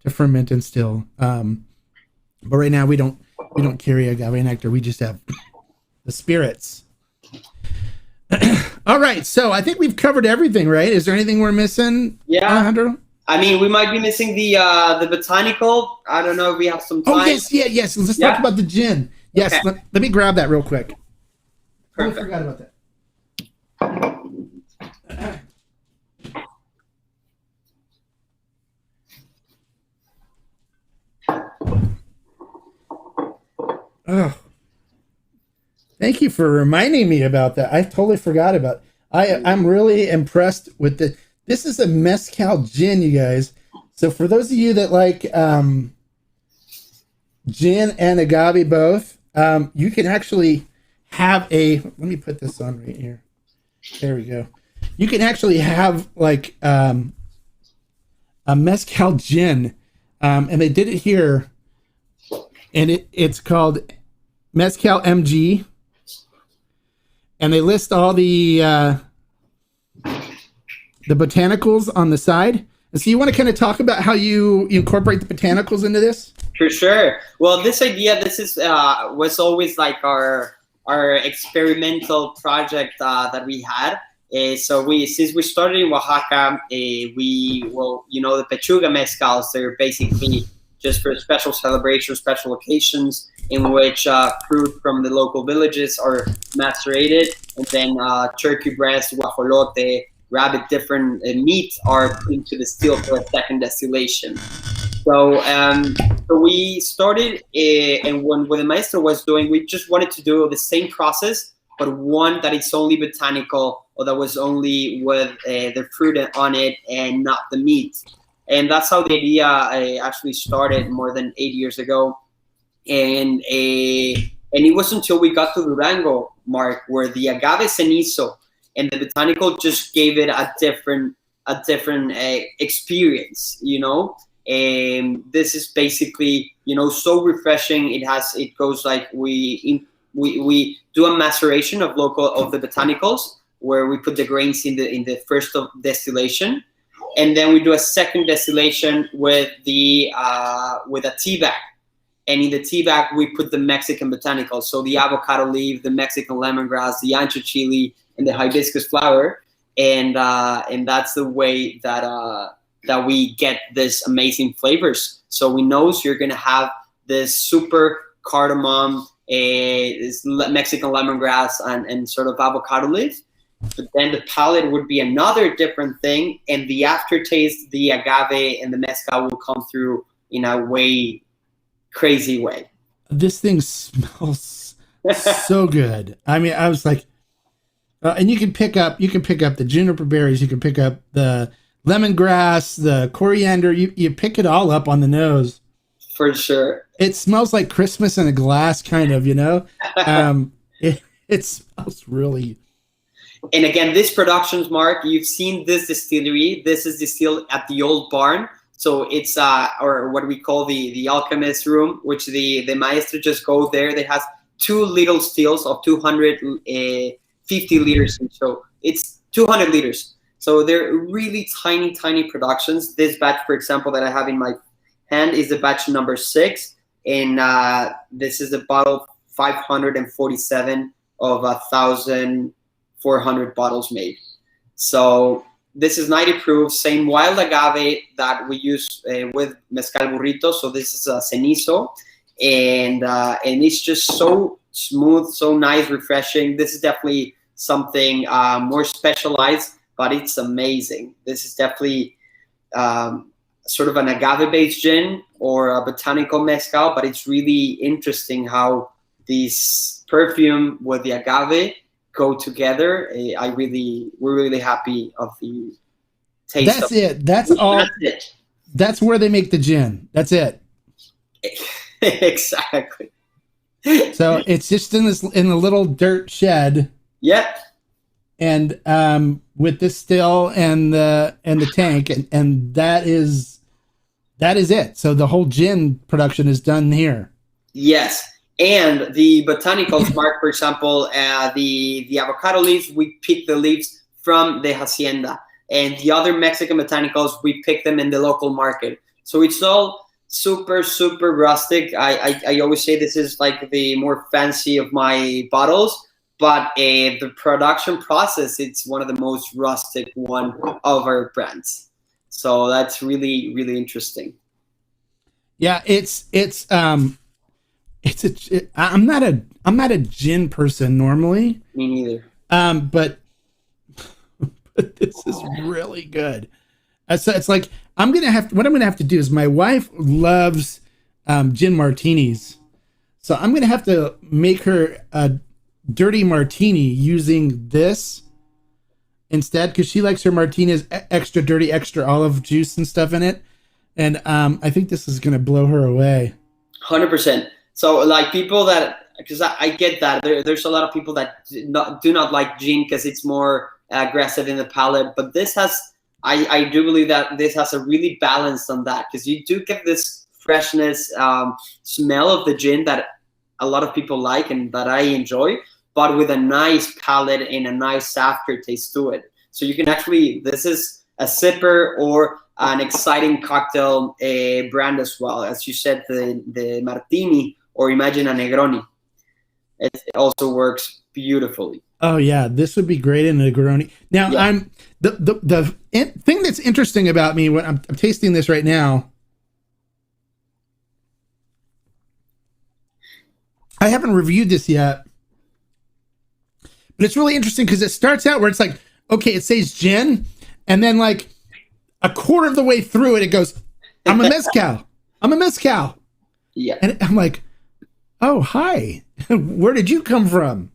to ferment and still. But right now we don't carry agave nectar. We just have the spirits. All right, so I think we've covered everything, right? Is there anything we're missing, Alejandro? I mean, we might be missing the botanical. I don't know if we have some time. Oh, yes. Let's talk about the gin. Yes, okay. Let me grab that real quick. Perfect. I forgot about that. Oh, thank you for reminding me about that. I totally forgot about it. I'm really impressed with the. This is a Mezcal Gin, you guys. So for those of you that like gin and agave both, you can actually have let me put this on right here. There we go. You can actually have like a Mezcal Gin, and they did it here, and it's called Mezcal MG, and they list all the botanicals on the side. And so you want to kind of talk about how you incorporate the botanicals into this? For sure. Well, this was always like our experimental project that we had. Since we started in Oaxaca, the Pechuga mezcals, they're basically just for special celebrations, special occasions, in which fruit from the local villages are macerated, and then turkey breast, guajolote, rabbit, different meat are put into the still for a second distillation. So we started, and what the maestro was doing, we just wanted to do the same process, but one that it's only botanical, or that was only with the fruit on it and not the meat. And that's how the idea actually started more than 8 years ago. And it wasn't until we got to Durango, Mark, where the agave cenizo and the botanical just gave it a different a different experience, you know. And this is basically, you know, so refreshing. It goes like we do a maceration of the botanicals, where we put the grains in the first of distillation, and then we do a second distillation with a tea bag. And in the tea bag, we put the Mexican botanicals. So the avocado leaf, the Mexican lemongrass, the ancho chili, and the hibiscus flower. And that's the way that we get this amazing flavors. So we know you're going to have this super cardamom, this Mexican lemongrass, and sort of avocado leaf. But then the palate would be another different thing. And the aftertaste, the agave and the mezcal will come through in a way crazy way. This thing smells so good. I mean, I was like, and you can pick up the juniper berries, you can pick up the lemongrass, the coriander. You pick it all up on the nose. For sure. It smells like Christmas in a glass, kind of, you know. It smells really. And again, this productions, Mark, you've seen this distillery. This is distilled at the old barn. So it's or what we call the alchemist room, which the maestro just go there. They has 2 little stills of 250 liters. So it's 200 liters. So they're really tiny productions. This batch, for example, that I have in my hand is the batch number 6. And this is the bottle 547 of 1,400 bottles made. So this is 90 proof, same wild agave that we use with Mezcal Burrito. So this is a cenizo, and it's just so smooth, so nice, refreshing. This is definitely something more specialized, but it's amazing. This is definitely sort of an agave-based gin or a botanical mezcal, but it's really interesting how this perfume with the agave go together. We're really happy of the taste. That's it. That's all. That's it. That's where they make the gin. That's it. Exactly. So it's just in the little dirt shed. Yeah. And with the still and the tank, and that is it. So the whole gin production is done here. Yes. And the botanicals, Mark, for example, the avocado leaves, we pick the leaves from the hacienda. And the other Mexican botanicals, we pick them in the local market. So it's all super, super rustic. I always say this is like the more fancy of my bottles, but the production process, it's one of the most rustic one of our brands. So that's really, really interesting. Yeah, I'm not a gin person normally. Me neither. But this is really good. So it's like what I'm gonna have to do is, my wife loves gin martinis, so I'm gonna have to make her a dirty martini using this instead, because she likes her martinis extra dirty, extra olive juice and stuff in it, and I think this is gonna blow her away. 100%. So like people that, because I get that there's a lot of people that do not like gin because it's more aggressive in the palate, but this has, I do believe that this has a really balance on that, because you do get this freshness, smell of the gin that a lot of people like and that I enjoy, but with a nice palate and a nice aftertaste to it. So you can actually, this is a sipper or an exciting cocktail brand as well. As you said, the martini, or imagine a Negroni. It also works beautifully. Oh yeah, this would be great in a Negroni. Now, yeah. I'm the thing that's interesting about me when I'm tasting this right now. I haven't reviewed this yet, but it's really interesting because it starts out where it's like, okay, it says gin, and then like a quarter of the way through it goes, I'm a mezcal. I'm a mezcal. Yeah, and I'm like, oh, hi. Where did you come from?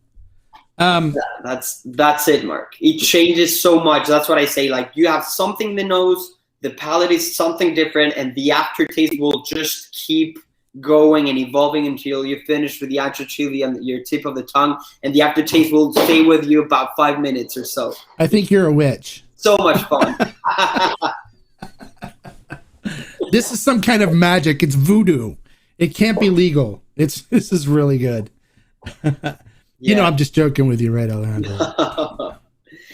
That's it, Mark. It changes so much. That's what I say. Like, you have something in the nose, the palate is something different, and the aftertaste will just keep going and evolving until you finish with the ancho chili on your tip of the tongue, and the aftertaste will stay with you about 5 minutes or so. I think you're a witch. so much fun. This is some kind of magic. It's voodoo. It can't be legal. This is really good. You know, I'm just joking with you, right, Alejandro?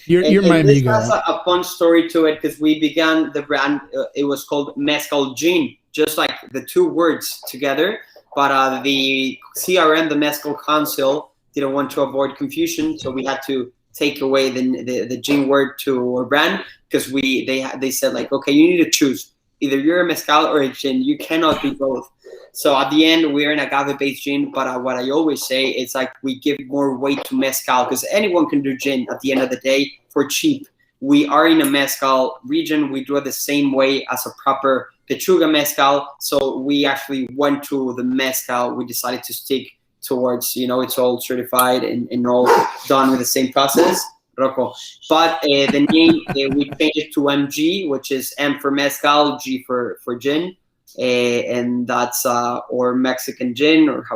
You're my amigo. This has a fun story to it because we began the brand. It was called Mezcal Gin, just like the two words together. But the CRM, the Mezcal Council, didn't want to avoid confusion, so we had to take away the gin word to our brand because they said like, okay, you need to choose. Either you're a mezcal or a gin. You cannot be both. So at the end, we're an agave-based gin, but what I always say, it's like we give more weight to mezcal because anyone can do gin at the end of the day for cheap. We are in a mezcal region. We do it the same way as a proper Pechuga mezcal. So we actually went to the mezcal. We decided to stick towards, it's all certified and all done with the same process. Rocco. But the name, we changed it to MG, which is M for mezcal, G for gin. And that's or Mexican gin or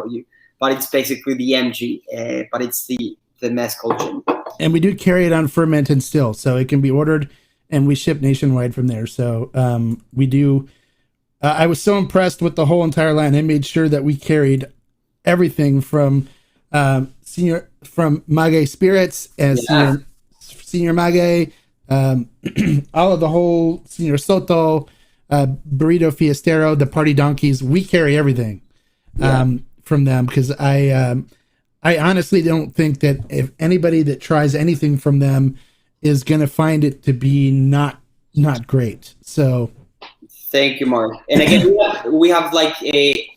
but it's basically the MG, but it's the mezcal gin. And we do carry it on ferment and still, so it can be ordered and we ship nationwide from there. So we do. I was so impressed with the whole entire line. I made sure that we carried everything from Maguey Spirits and Senor Maguey, all of the whole Senor Sotol, Burrito Fiestero, the Party Donkeys. We carry everything from them because I honestly don't think that if anybody that tries anything from them is going to find it to be not great. So thank you, Mark. And again, we have like a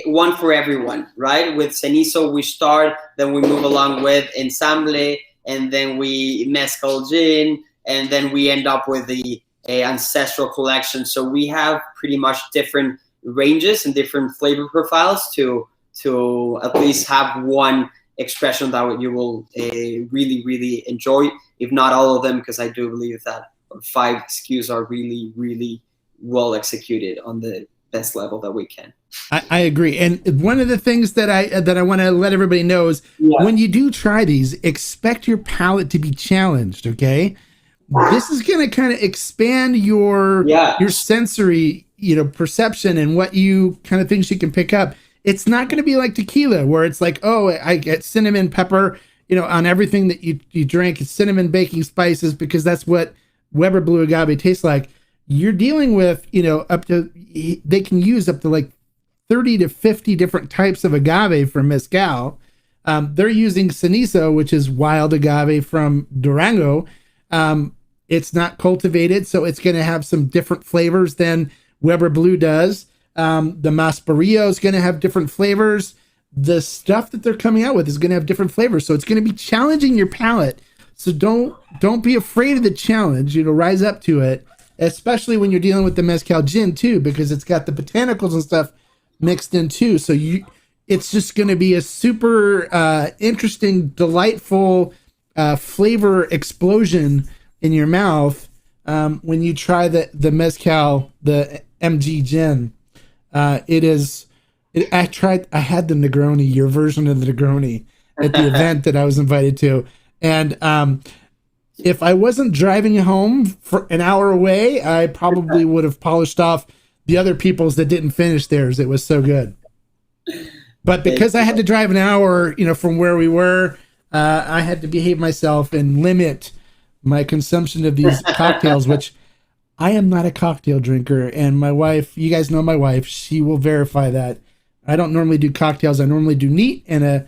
one for everyone, right? With Cenizo, we start, then we move along with Ensamble, and then we Mezcal Gin, and then we end up with the Ancestral Collection. So we have pretty much different ranges and different flavor profiles to at least have one expression that you will really, really enjoy, if not all of them, because I do believe that 5 SKUs are really, really well executed on the best level that we can. I agree. And one of the things that I want to let everybody know is when you do try these, expect your palate to be challenged. Okay. This is going to kind of expand your sensory, perception and what you kind of things you can pick up. It's not going to be like tequila where it's like, oh, I get cinnamon, pepper, on everything that you drink. It's cinnamon, baking spices, because that's what Weber Blue Agave tastes like. You're dealing with, they can use up to like 30 to 50 different types of agave for mezcal. They're using Cenizo, which is wild agave from Durango. It's not cultivated, so it's going to have some different flavors than Weber Blue does. The Masparillo is going to have different flavors. The stuff that they're coming out with is going to have different flavors, so it's going to be challenging your palate. So don't be afraid of the challenge. Rise up to it, especially when you're dealing with the Mezcal Gin too, because it's got the botanicals and stuff mixed in too. So it's just going to be a super interesting, delightful flavor explosion in your mouth when you try the Mezcal, the MG Gin. I had the Negroni, your version of the Negroni, at the event that I was invited to. And if I wasn't driving home for an hour away, I probably would have polished off the other people's that didn't finish theirs. It was so good. But because I had to drive an hour, from where we were, I had to behave myself and limit my consumption of these cocktails, which I am not a cocktail drinker. And my wife, you guys know my wife, she will verify that. I don't normally do cocktails. I normally do neat and a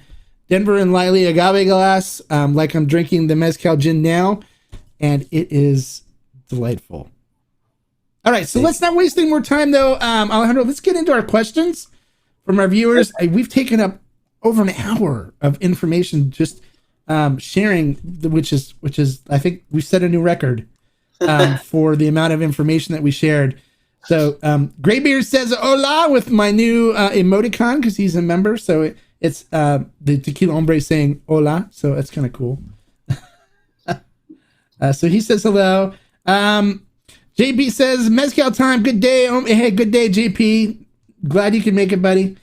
Denver and Liley agave glass, like I'm drinking the Mezcal Gin now, and it is delightful. All right, so let's not waste any more time, though. Alejandro, let's get into our questions from our viewers. We've taken up over an hour of information just sharing, which is I think we set a new record for the amount of information that we shared. So Graybeard says hola with my new emoticon because he's a member. So it's the Tequila Hombre saying hola. So that's kind of cool. So he says hello. JP says mezcal time. Good day. Hey, good day, JP. Glad you can make it, buddy.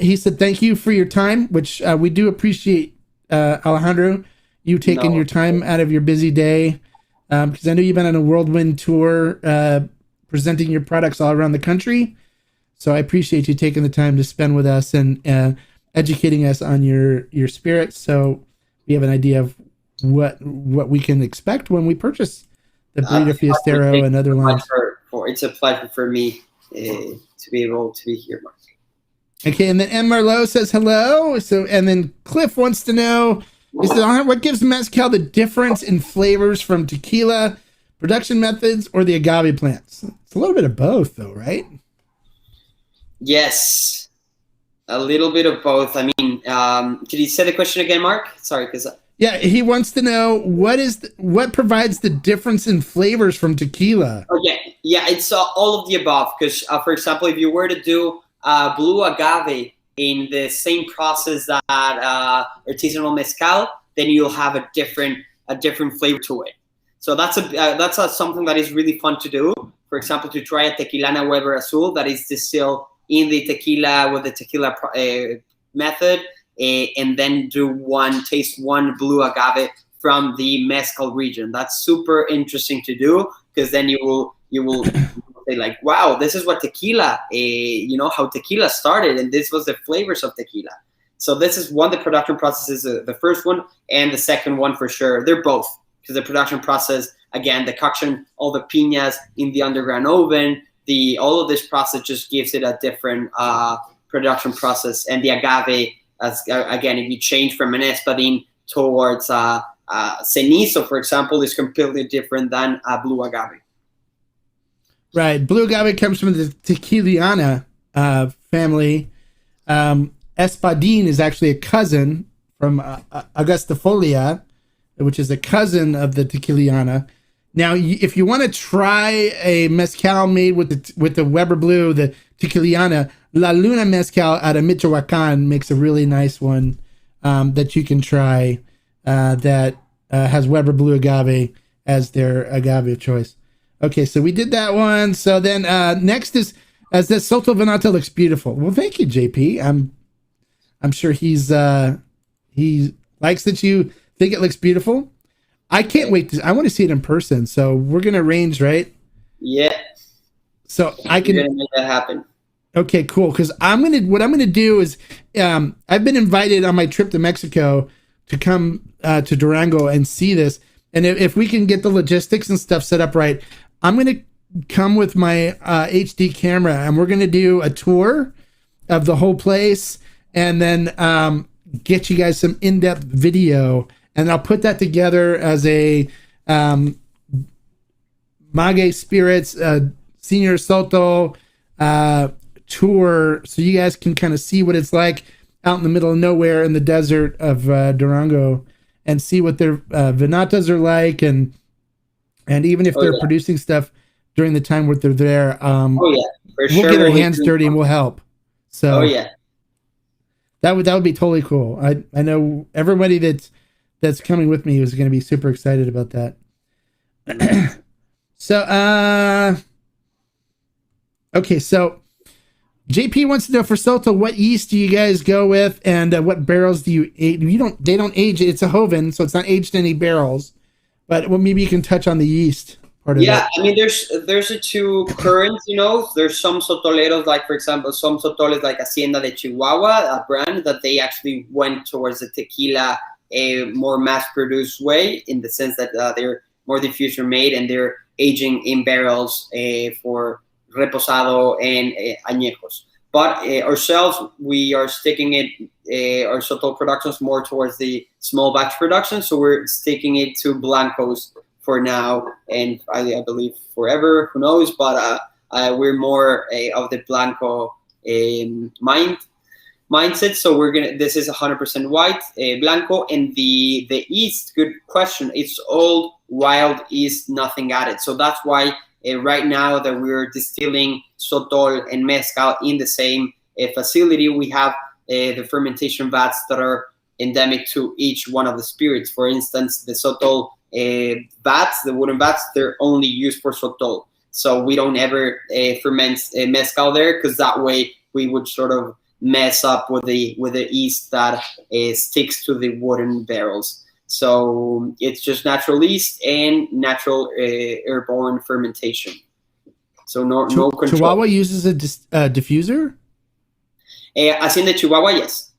He said thank you for your time, which we do appreciate, Alejandro, you taking your time out of your busy day because I know you've been on a whirlwind tour presenting your products all around the country. So I appreciate you taking the time to spend with us and educating us on your spirits, so we have an idea of what we can expect when we purchase the Burrito Fiestero and other lines. It's a pleasure for me to be able to be here, Mark. Okay, and then M. Marlowe says hello. So, and then Cliff wants to know, what gives mezcal the difference in flavors from tequila, production methods, or the agave plants? It's a little bit of both, though, right? Yes, a little bit of both. I mean, could you say the question again, Mark? Sorry, because yeah, he wants to know what provides the difference in flavors from tequila. Okay, yeah, it's all of the above. Because, for example, if you were to do blue agave in the same process that artisanal mezcal, then you'll have a different flavor to it. So that's something that is really fun to do. For example, to try a Tequilana Weber Azul that is distilled in the tequila with the tequila method, and then taste one blue agave from the mezcal region. That's super interesting to do, because then you will say like, wow, this is what tequila, how tequila started, and this was the flavors of tequila. So this is one, the production process is the first one, and the second one for sure. They're both, because the production process, again, decoction, all the piñas in the underground oven, all of this process just gives it a different production process. And the agave, again, if you change from an espadín towards cenizo, for example, is completely different than a blue agave. Right. Blue agave comes from the Tequiliana family. Espadín is actually a cousin from Augustifolia, which is a cousin of the Tequiliana. Now, if you want to try a mezcal made with the Weber Blue, the Tequiliana, La Luna Mezcal out of Michoacán makes a really nice one that you can try that has Weber Blue agave as their agave of choice. Okay, so we did that one. So then next is, as the Sotol Venata looks beautiful. Well, thank you, JP. I'm sure he likes that you think it looks beautiful. I can't wait I want to see it in person. So we're gonna arrange, right? Yeah. So I can make that happen. Okay, cool. Because what I'm gonna do is I've been invited on my trip to Mexico to come to Durango and see this. And if we can get the logistics and stuff set up right, I'm gonna come with my HD camera, and we're gonna do a tour of the whole place, and then get you guys some in-depth video. And I'll put that together as a Maguey Spirits, Senor Sotol tour, so you guys can kind of see what it's like out in the middle of nowhere in the desert of Durango, and see what their Venatas are like, and even if they're producing stuff during the time where they're there. We'll get our hands dirty and we'll help. So that would be totally cool. I know everybody that's coming with me is going to be super excited about that. So, okay. So JP wants to know, for Sotol, what yeast do you guys go with, and what barrels do you age? They don't age it. It's a Joven, so it's not aged in any barrels, but maybe you can touch on the yeast part of it. Yeah, I mean, there's a two currents, there's some Sotoleros, like, for example, some Sotoles like Hacienda de Chihuahua, a brand that they actually went towards the tequila, a more mass-produced way, in the sense that they're more diffuser made, and they're aging in barrels for reposado and añejos. But ourselves, we are sticking it, our Sotol productions, more towards the small batch production, so we're sticking it to blancos for now, and I believe forever, who knows, but we're more of the blanco mindset. So this is 100% white, blanco, and the yeast, good question, it's all wild yeast, nothing added. So that's why right now that we're distilling Sotol and mezcal in the same facility, we have the fermentation vats that are endemic to each one of the spirits. For instance, the Sotol vats, the wooden vats, they're only used for Sotol. So we don't ever ferment mezcal there, because that way we would sort of mess up with the yeast that sticks to the wooden barrels. So it's just natural yeast and natural airborne fermentation. So no control. Chihuahua uses a diffuser? As in the Chihuahua, yes.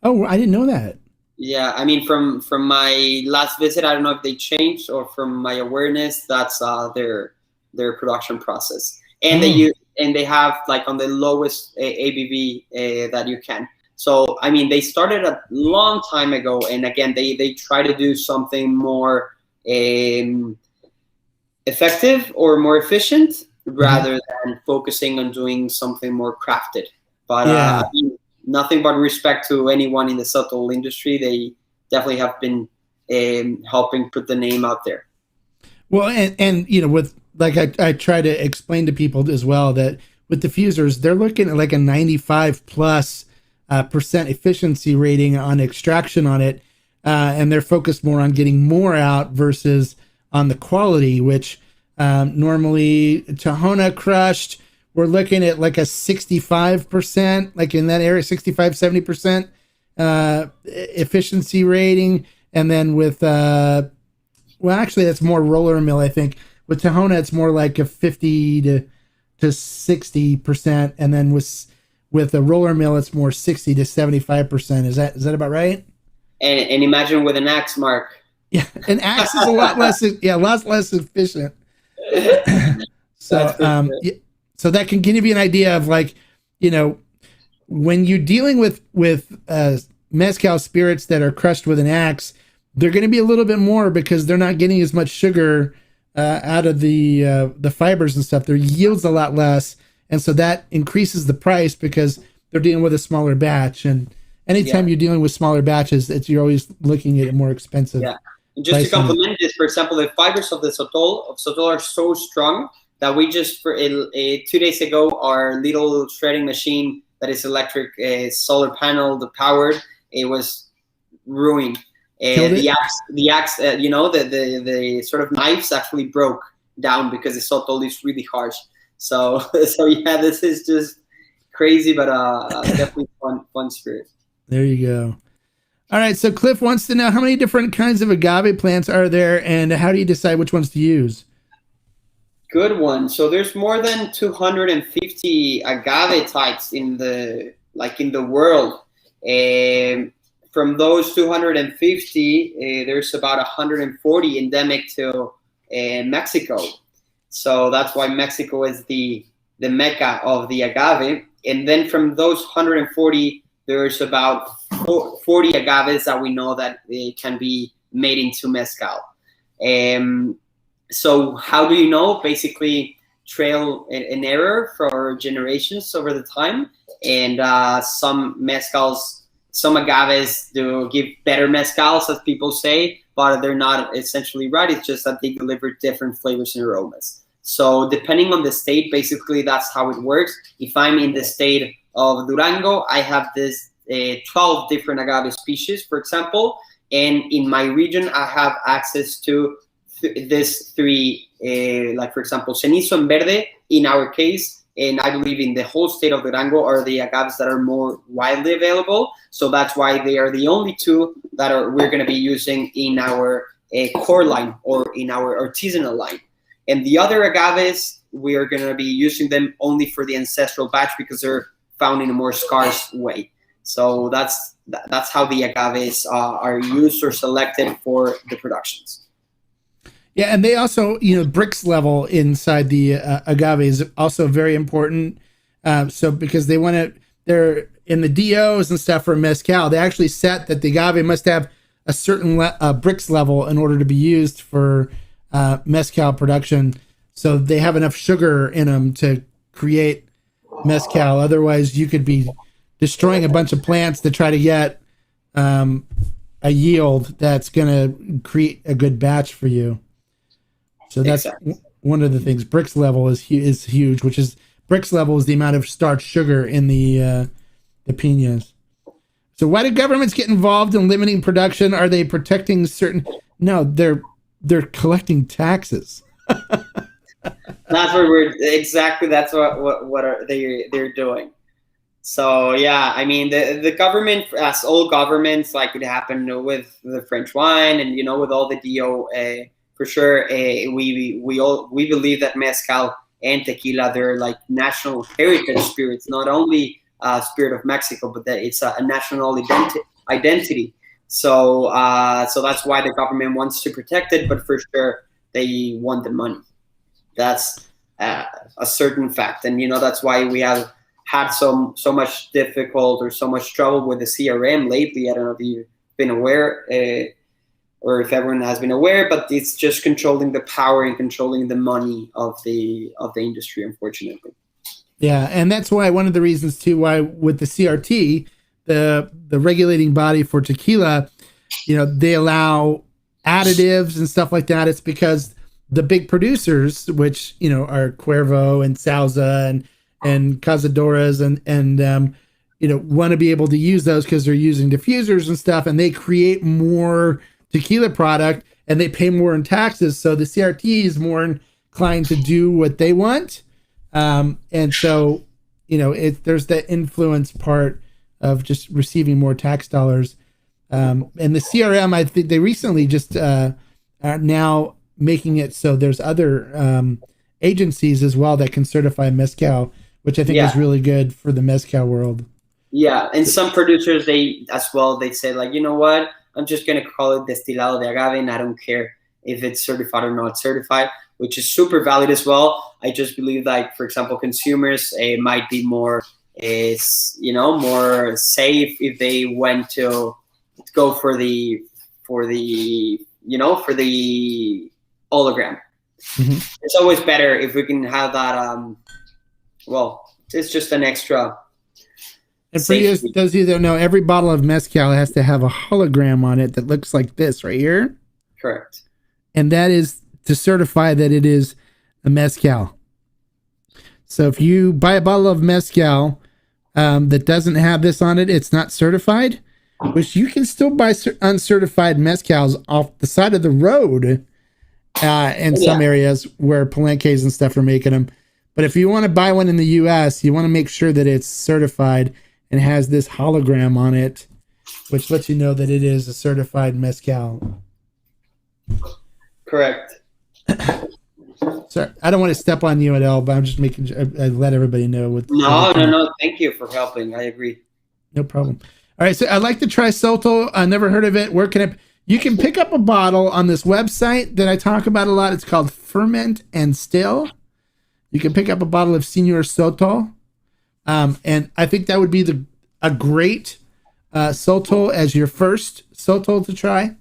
Oh, I didn't know that. Yeah, I mean, from my last visit, I don't know if they changed, or from my awareness, that's their production process. And they have like on the lowest ABV that you can. So I mean, they started a long time ago, and again, they try to do something more effective or more efficient, rather than focusing on doing something more crafted. But I mean, nothing but respect to anyone in the Sotol industry. They definitely have been helping put the name out there. Well, and you know, with like I try to explain to people as well that with diffusers, they're looking at like a 95+% efficiency rating on extraction on it, and they're focused more on getting more out versus on the quality, which normally Tahona crushed, we're looking at like a 65%, like in that area, 65-70% efficiency rating. And then with well, actually that's more roller mill, I think. With Tahona it's more like a 50 to 60%, and then with a roller mill it's more 60 to 75%. Is that about right? And imagine with an axe, Mark. Yeah, an axe is a lot less efficient. So so that can give you an idea of, like, you know, when you're dealing with mezcal spirits that are crushed with an axe, they're going to be a little bit more because they're not getting as much sugar out of the fibers and stuff. Their yield's a lot less, and so that increases the price because they're dealing with a smaller batch. And anytime you're dealing with smaller batches, you're always looking at it more expensive. Yeah. And just to complement this, for example, the fibers of the Sotol are so strong that we just, 2 days ago, our little shredding machine that is electric, solar panel, powered, it was ruined. The axe, you know, the sort of knives actually broke down because the Sotol is really harsh. So yeah, this is just crazy, but definitely fun spirit. There you go. All right, so Cliff wants to know, how many different kinds of agave plants are there, and how do you decide which ones to use? Good one. So there's more than 250 agave types in the world. From those 250, there's about 140 endemic to Mexico. So that's why Mexico is the mecca of the agave. And then from those 140, there's about 40 agaves that we know that they can be made into mezcal. So how do you know? Basically, trail and error for generations over the time. And some agaves do give better mezcals, as people say, but they're not essentially right. It's just that they deliver different flavors and aromas. So depending on the state, basically that's how it works. If I'm in the state of Durango, I have this 12 different agave species, for example, and in my region I have access to these three, like for example, Cenizo and Verde in our case, and I believe in the whole state of Durango are the agaves that are more widely available. So that's why they are the only two that we're going to be using in our core line or in our artisanal line. And the other agaves, we are going to be using them only for the ancestral batch because they're found in a more scarce way. So that's how the agaves are used or selected for the productions. Yeah, and they also, you know, bricks level inside the agave is also very important. So because they're in the DOs and stuff for mezcal, they actually set that the agave must have a certain bricks level in order to be used for mezcal production. So they have enough sugar in them to create mezcal. Otherwise, you could be destroying a bunch of plants to try to get a yield that's going to create a good batch for you. So that's one of the things. Brix level is huge, which is Brix level is the amount of starch sugar in the piñas. So why do governments get involved in limiting production? Are they protecting certain? No, they're collecting taxes. That's what that's what they're doing. So yeah, I mean the government, as all governments, like it happened with the French wine, and with all the DO, for sure. We believe that mezcal and tequila, they're like national heritage spirits, not only spirit of Mexico, but that it's a national identity. So that's why the government wants to protect it, but for sure they want the money. That's a certain fact, and that's why we have had so much difficult or so much trouble with the CRM lately. I don't know if you've been aware, or if everyone has been aware, but it's just controlling the power and controlling the money of the industry, unfortunately. Yeah, and that's why one of the reasons too why with the CRT, the regulating body for tequila, they allow additives and stuff like that. It's because the big producers, which are Cuervo and Sauza and Cazadoras and want to be able to use those because they're using diffusers and stuff, and they create more tequila product and they pay more in taxes. So the CRT is more inclined to do what they want. And so, there's the influence part of just receiving more tax dollars. And the CRM, I think they recently just are now making it so there's other agencies as well that can certify mezcal, which I think is really good for the mezcal world. Yeah, and some producers, they say like, you know what, I'm just going to call it destilado de agave, and I don't care if it's certified or not certified, which is super valid as well. I just believe like, for example, consumers might be more more safe if they went to go for the hologram. Mm-hmm. It's always better if we can have that. It's just an extra. And for those of you that don't know, every bottle of mezcal has to have a hologram on it that looks like this right here. Correct. And that is to certify that it is a mezcal. So if you buy a bottle of mezcal that doesn't have this on it, it's not certified, which you can still buy uncertified mezcals off the side of the road in some areas where Palenques and stuff are making them. But if you want to buy one in the U.S., you want to make sure that it's certified and has this hologram on it, which lets you know that it is a certified mezcal. Correct. Sorry, I don't want to step on you at all, but I'm just making sure I let everybody know. No. Thank you for helping. I agree. No problem. All right, so I'd like to try Sotol. I never heard of it. Where can I? You can pick up a bottle on this website that I talk about a lot. It's called Ferment and Still. You can pick up a bottle of Senor Sotol, and I think that would be a great Sotol as your first Sotol to try.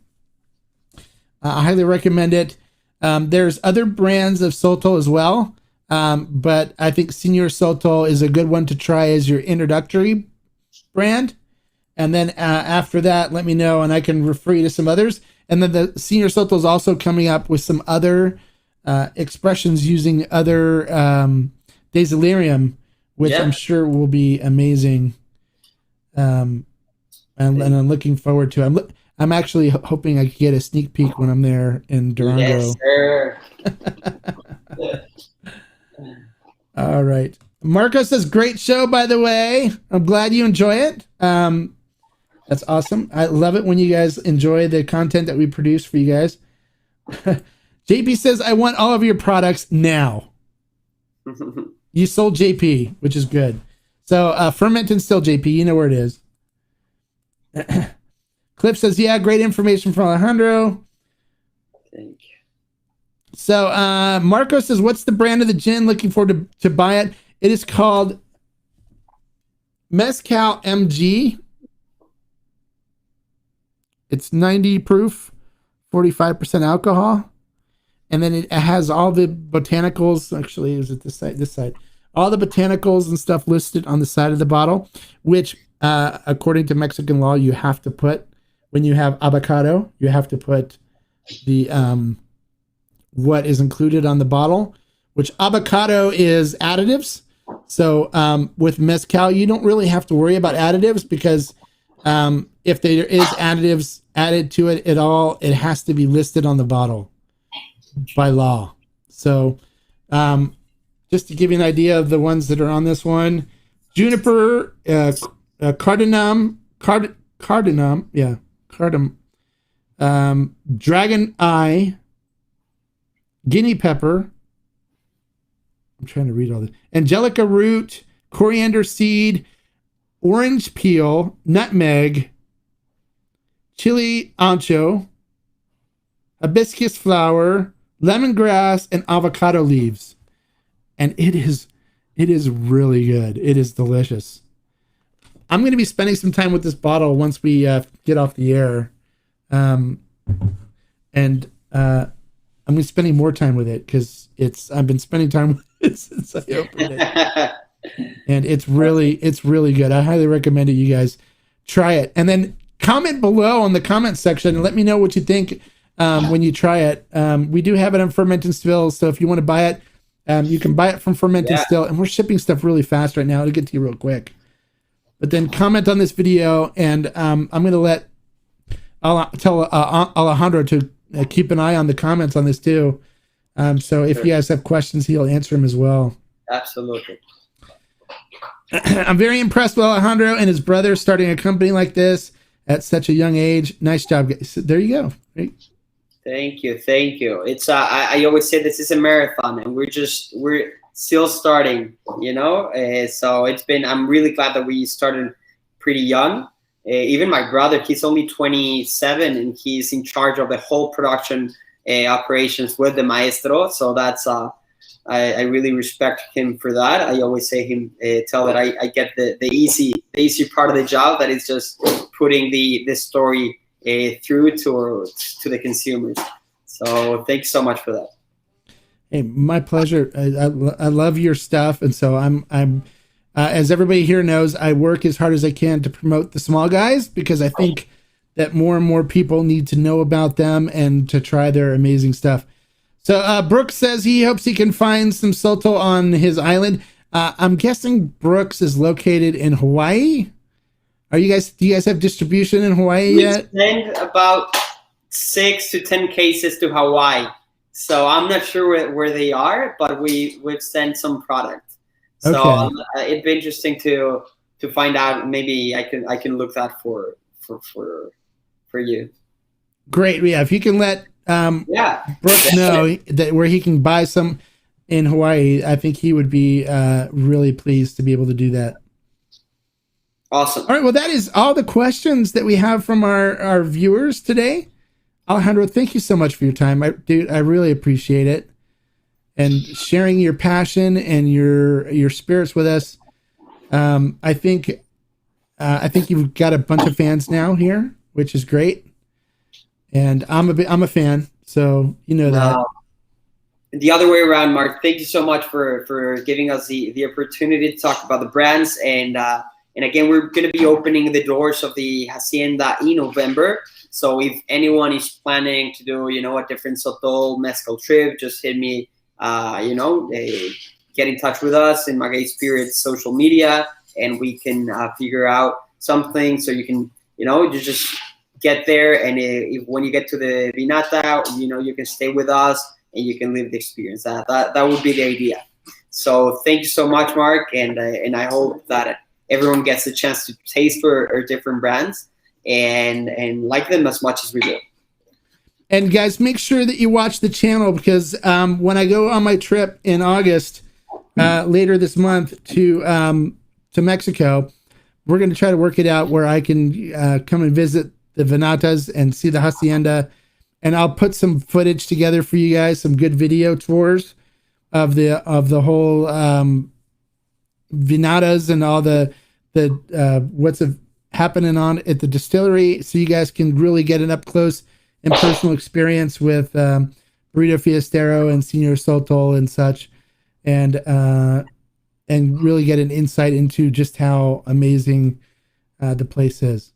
I highly recommend it. There's other brands of Sotol as well, but I think Senor Sotol is a good one to try as your introductory brand. And then after that, let me know, and I can refer you to some others. And then the Senor Sotol is also coming up with some other expressions using other Desilerium, which I'm sure will be amazing. And I'm looking forward to it. I'm actually hoping I can get a sneak peek when I'm there in Durango. Yes, sir. All right. Marco says, great show, by the way. I'm glad you enjoy it. That's awesome. I love it when you guys enjoy the content that we produce for you guys. JP says, I want all of your products now. You sold JP, which is good. So Ferment and Still, JP, you know where it is. Cliff says, yeah, great information from Alejandro. Thank you. So Marco says, what's the brand of the gin? Looking forward to buy it. It is called Mezcal MG. It's 90 proof, 45% alcohol. And then it has all the botanicals. Actually, is it this side? This side. All the botanicals and stuff listed on the side of the bottle, which according to Mexican law, you have to put, when you have avocado, you have to put the what is included on the bottle, which avocado is additives. So with mezcal, you don't really have to worry about additives because if there is additives added to it at all, it has to be listed on the bottle by law. So just to give you an idea of the ones that are on this one, juniper, cardamom, dragon eye, guinea pepper. I'm trying to read all this. Angelica root, coriander seed, orange peel, nutmeg, chili ancho, hibiscus flower, lemongrass, and avocado leaves. And it is really good. It is delicious. I'm going to be spending some time with this bottle once we get off the air. I'm going to be spending more time with it because I've been spending time with it since I opened it. And it's really good. I highly recommend it. You guys try it. And then comment below in the comment section and let me know what you think when you try it. We do have it on Ferment and Still, so if you want to buy it, you can buy it from Ferment and Still, and we're shipping stuff really fast right now. It'll get to you real quick. But then comment on this video, and I'm going to tell Alejandro to keep an eye on the comments on this too. So if you guys have questions, he'll answer them as well. Absolutely. I'm very impressed with Alejandro and his brother starting a company like this at such a young age. Nice job, guys. There you go. Right? Thank you. It's I always say this is a marathon, and we're still starting. So I'm really glad that we started pretty young. Even my brother, he's only 27, and he's in charge of the whole production operations with the maestro. So that's I really respect him for that. I always tell that I get the easy part of the job, that is just putting the story through to the consumers. So thanks so much for that. Hey, my pleasure. I love your stuff, and so I'm as everybody here knows, I work as hard as I can to promote the small guys because I think that more and more people need to know about them and to try their amazing stuff. So Brooks says he hopes he can find some Sotol on his island. I'm guessing Brooks is located in Hawaii. Do you guys have distribution in Hawaii yet? We send about 6 to 10 cases to Hawaii. So I'm not sure where they are, but we've sent some product. So okay. It'd be interesting to find out. Maybe I can look that for you. Great. Yeah, if you can let Brooks know that where he can buy some in Hawaii, I think he would be really pleased to be able to do that. Awesome. All right. Well, that is all the questions that we have from our viewers today. Alejandro, thank you so much for your time. I really appreciate it. And sharing your passion and your spirits with us. I think you've got a bunch of fans now here, which is great. And I'm a fan, so you know that. The other way around, Mark. Thank you so much for giving us the opportunity to talk about the brands. And again, we're going to be opening the doors of the Hacienda in November. So if anyone is planning to do, a different Sotol Mezcal trip, just hit me. Get in touch with us in Maguey Spirits social media, and we can figure out something so you can, you just get there. And when you get to the Vinata, you can stay with us and you can live the experience. That would be the idea. So thank you so much, Mark. And I hope that everyone gets a chance to taste our different brands and like them as much as we do. And guys, make sure that you watch the channel because when I go on my trip in August, later this month to Mexico, we're going to try to work it out where I can come and visit the Vinatas and see the Hacienda. And I'll put some footage together for you guys, some good video tours of the whole Vinatas and all the what's happening on at the distillery, so you guys can really get an up close and personal experience with Burrito Fiestero and Senor Sotol and such, and really get an insight into just how amazing the place is.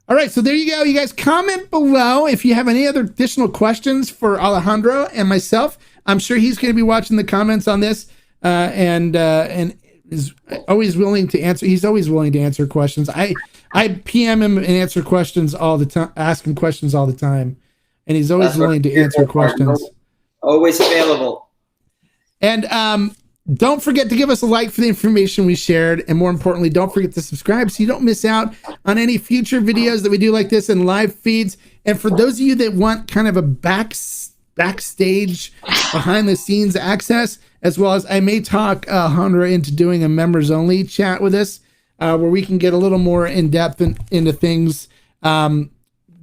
All right, so there you go. You guys comment below if you have any other additional questions for Alejandro and myself. I'm sure he's going to be watching the comments on this and is always willing to answer. He's always willing to answer questions. I PM him and answer questions all the time, ask him questions all the time, and he's always willing to answer questions. Always available. And Don't forget to give us a like for the information we shared. And more importantly, don't forget to subscribe so you don't miss out on any future videos that we do like this in live feeds. And for those of you that want kind of a backstage, behind the scenes access, as well as I may talk Alejandro into doing a members only chat with us, where we can get a little more in depth into things.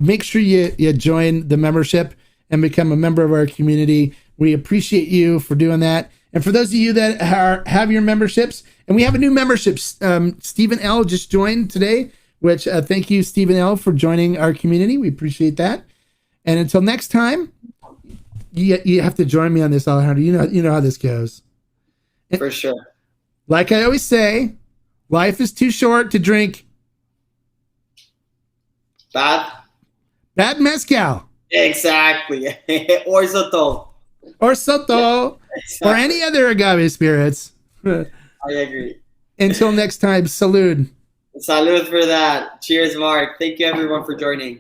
Make sure you join the membership and become a member of our community. We appreciate you for doing that. And for those of you that have your memberships, and we have a new membership, Stephen L. just joined today, which thank you, Stephen L., for joining our community. We appreciate that. And until next time, you have to join me on this, Alejandro. You know how this goes. For sure. Like I always say, life is too short to drink bad mezcal. Exactly. Or Sotol. Or Sotol. Exactly. Or any other agave spirits. I agree. Until next time, salud. Salud for that. Cheers, Mark. Thank you, everyone, for joining.